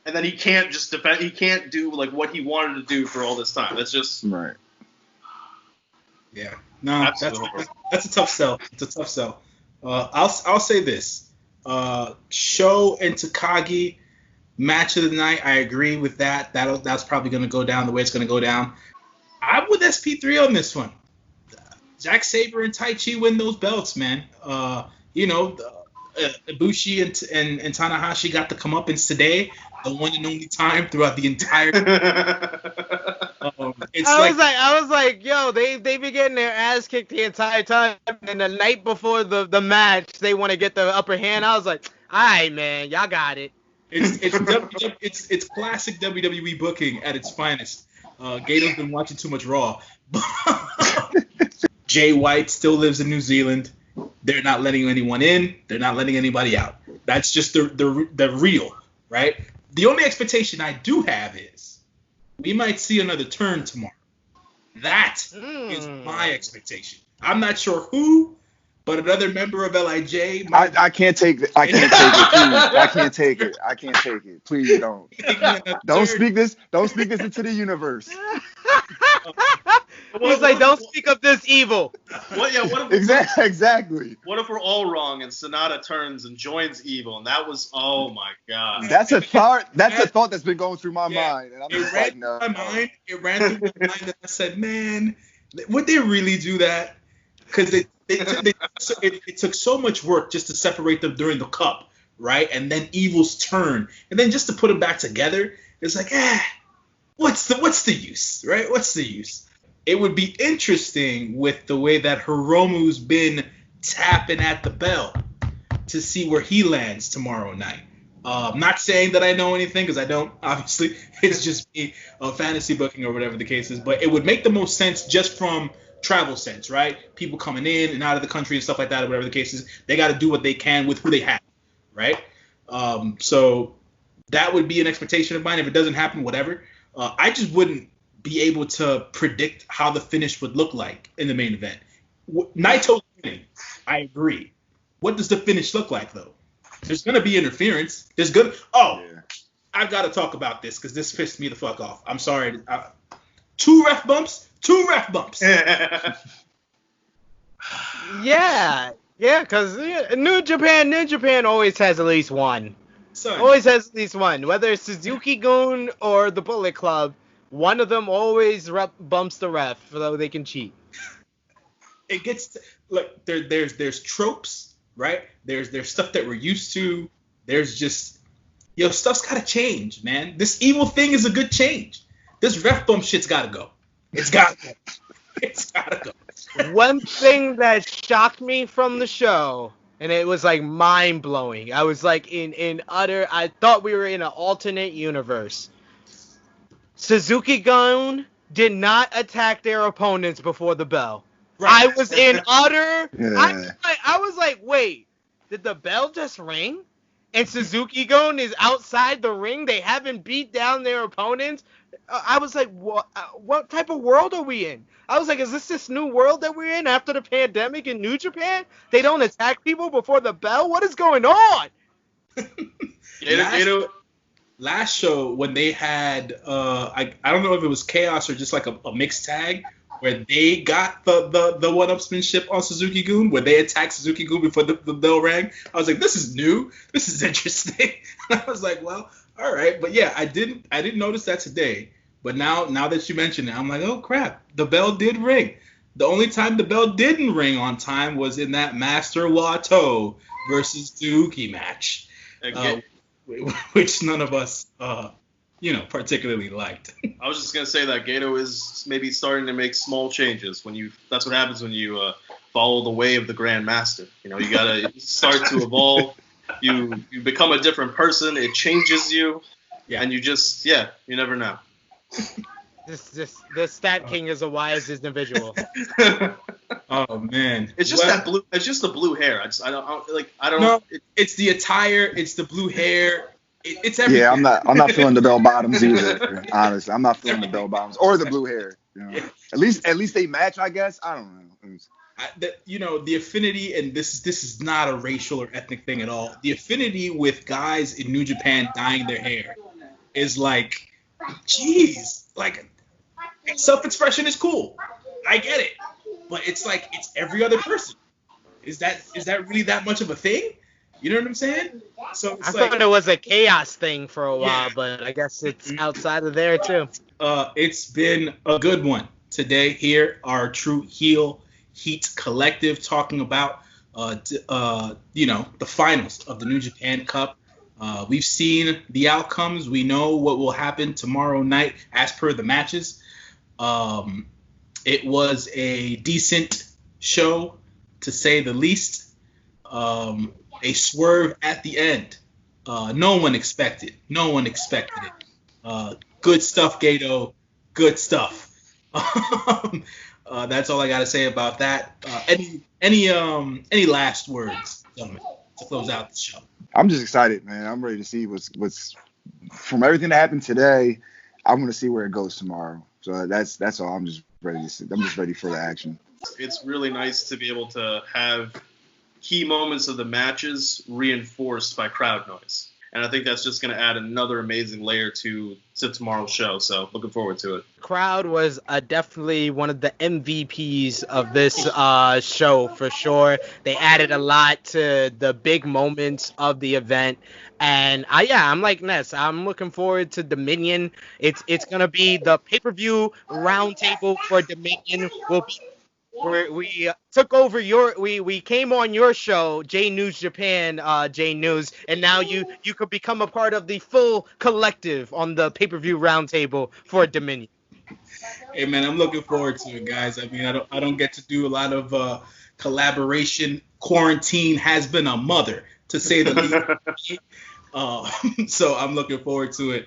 and then he can't just defend. He can't do like what he wanted to do for all this time. That's just right. Yeah, no, that's a tough sell. It's a tough sell. I'll say this. Sho and Takagi match of the night. I agree with that. That's probably going to go down the way it's going to go down. I'm with SP3 on this one. Zack Sabre and Tai Chi win those belts, man. Ibushi and Tanahashi got the comeuppance today, the one and only time throughout the entire. I was like, yo, they be getting their ass kicked the entire time, and the night before the match, they want to get the upper hand. I was like, all right, man, y'all got it. It's classic WWE booking at its finest. Gato's been watching too much Raw. Jay White still lives in New Zealand. They're not letting anyone in. They're not letting anybody out. That's just the real, right? The only expectation I do have is we might see another turn tomorrow. That is my expectation. I'm not sure who, but another member of LIJ. I can't take it. I can't take it. Please. I can't take it. I can't take it. Please don't. Don't speak this. Don't speak this into the universe. He's like, don't speak of this evil. What if, exactly. What if we're all wrong and Sonata turns and joins evil? And that was, oh my god. That's a thought. That's a thought that's been going through my mind. And I'm just like, no. It ran through my mind, and I said, man, would they really do that? Because it took so much work just to separate them during the Cup, right? And then Evil's turn, and then just to put them back together, it's like, what's the use, right? What's the use? It would be interesting with the way that Hiromu's been tapping at the bell to see where he lands tomorrow night. Not saying that I know anything, because I don't, obviously. It's just me, fantasy booking or whatever the case is. But it would make the most sense just from travel sense, right? People coming in and out of the country and stuff like that, or whatever the case is. They got to do what they can with who they have, right? So that would be an expectation of mine. If it doesn't happen, whatever. I just wouldn't be able to predict how the finish would look like in the main event. Naito's winning. I agree. What does the finish look like, though? There's going to be interference. I've got to talk about this because this pissed me the fuck off. I'm sorry. Two ref bumps. Yeah, because New Japan always has at least one. Always has at least one. Whether it's Suzuki-gun or the Bullet Club, one of them always bumps the ref so they can cheat. It gets look there's tropes, right? There's stuff that we're used to. There's just stuff's gotta change, man. This evil thing is a good change. This ref bump shit's gotta go. It's gotta go. It's gotta go. One thing that shocked me from the show, and it was like mind blowing. I was like I thought we were in an alternate universe. Suzuki-gun did not attack their opponents before the bell. Right. I was in utter. Yeah. I was like, wait, did the bell just ring? And Suzuki-gun is outside the ring. They haven't beat down their opponents. I was like, what type of world are we in? I was like, is this new world that we're in after the pandemic in New Japan? They don't attack people before the bell? What is going on? Last show when they had I don't know if it was Chaos or just like a mixed tag where they got the one-upsmanship on Suzuki-gun, where they attacked Suzuki-gun before the bell rang. I was like, this is new. This is interesting. And I was like, well, all right. But yeah, I didn't notice that today. But now that you mention it, I'm like, oh crap, the bell did ring. The only time the bell didn't ring on time was in that Master Wato versus Suzuki match. Which none of us, particularly liked. I was just gonna say that Gato is maybe starting to make small changes. That's what happens when you follow the way of the Grand Master. You gotta start to evolve. You become a different person. It changes you, and you never know. The StatKing is a wise individual. Oh man, it's just that blue. It's just the blue hair. I don't. No, it's the attire. It's the blue hair. It's everything. Yeah, I'm not feeling the bell bottoms either. Honestly, I'm not feeling the bell bottoms or the blue hair. Yeah. At least they match, I guess. I don't know. The affinity, and this is not a racial or ethnic thing at all. The affinity with guys in New Japan dyeing their hair is like, geez, like self-expression is cool. I get it. But it's like it's every other person. Is that really that much of a thing? You know what I'm saying? So I thought it was a Chaos thing for a while, but I guess it's outside of there too. It's been a good one today here. Our True Heel Heat Collective talking about the finals of the New Japan Cup. We've seen the outcomes. We know what will happen tomorrow night as per the matches. It was a decent show, to say the least. A swerve at the end no one expected. No one expected it. Good stuff, Gato. Good stuff. That's all I gotta say about that. Any last words, gentlemen, to close out the show? I'm just excited, man. I'm ready to see what's from everything that happened today. I want to see where it goes tomorrow. So that's all. I'm just ready to see. I'm just ready for the action. It's really nice to be able to have key moments of the matches reinforced by crowd noise. And I think that's just going to add another amazing layer to tomorrow's show. So looking forward to it. Crowd was definitely one of the MVPs of this show for sure. They added a lot to the big moments of the event. And I'm like Ness. I'm looking forward to Dominion. It's gonna be the pay-per-view roundtable for Dominion. We took over we came on your show, J News Japan, J News, and now you could become a part of the full collective on the pay-per-view roundtable for Dominion. Hey man, I'm looking forward to it, guys. I mean, I don't get to do a lot of collaboration. Quarantine has been a mother, to say the least. So I'm looking forward to it.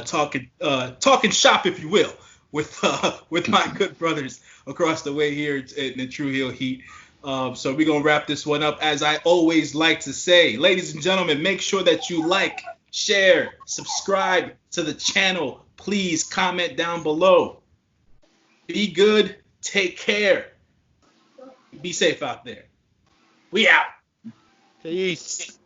Talking shop, if you will, with my good brothers across the way here in the True Heel Heat. So we're gonna wrap this one up. As I always like to say, ladies and gentlemen, make sure that you like, share, subscribe to the channel. Please comment down below. Be good. Take care. Be safe out there. We out. Peace.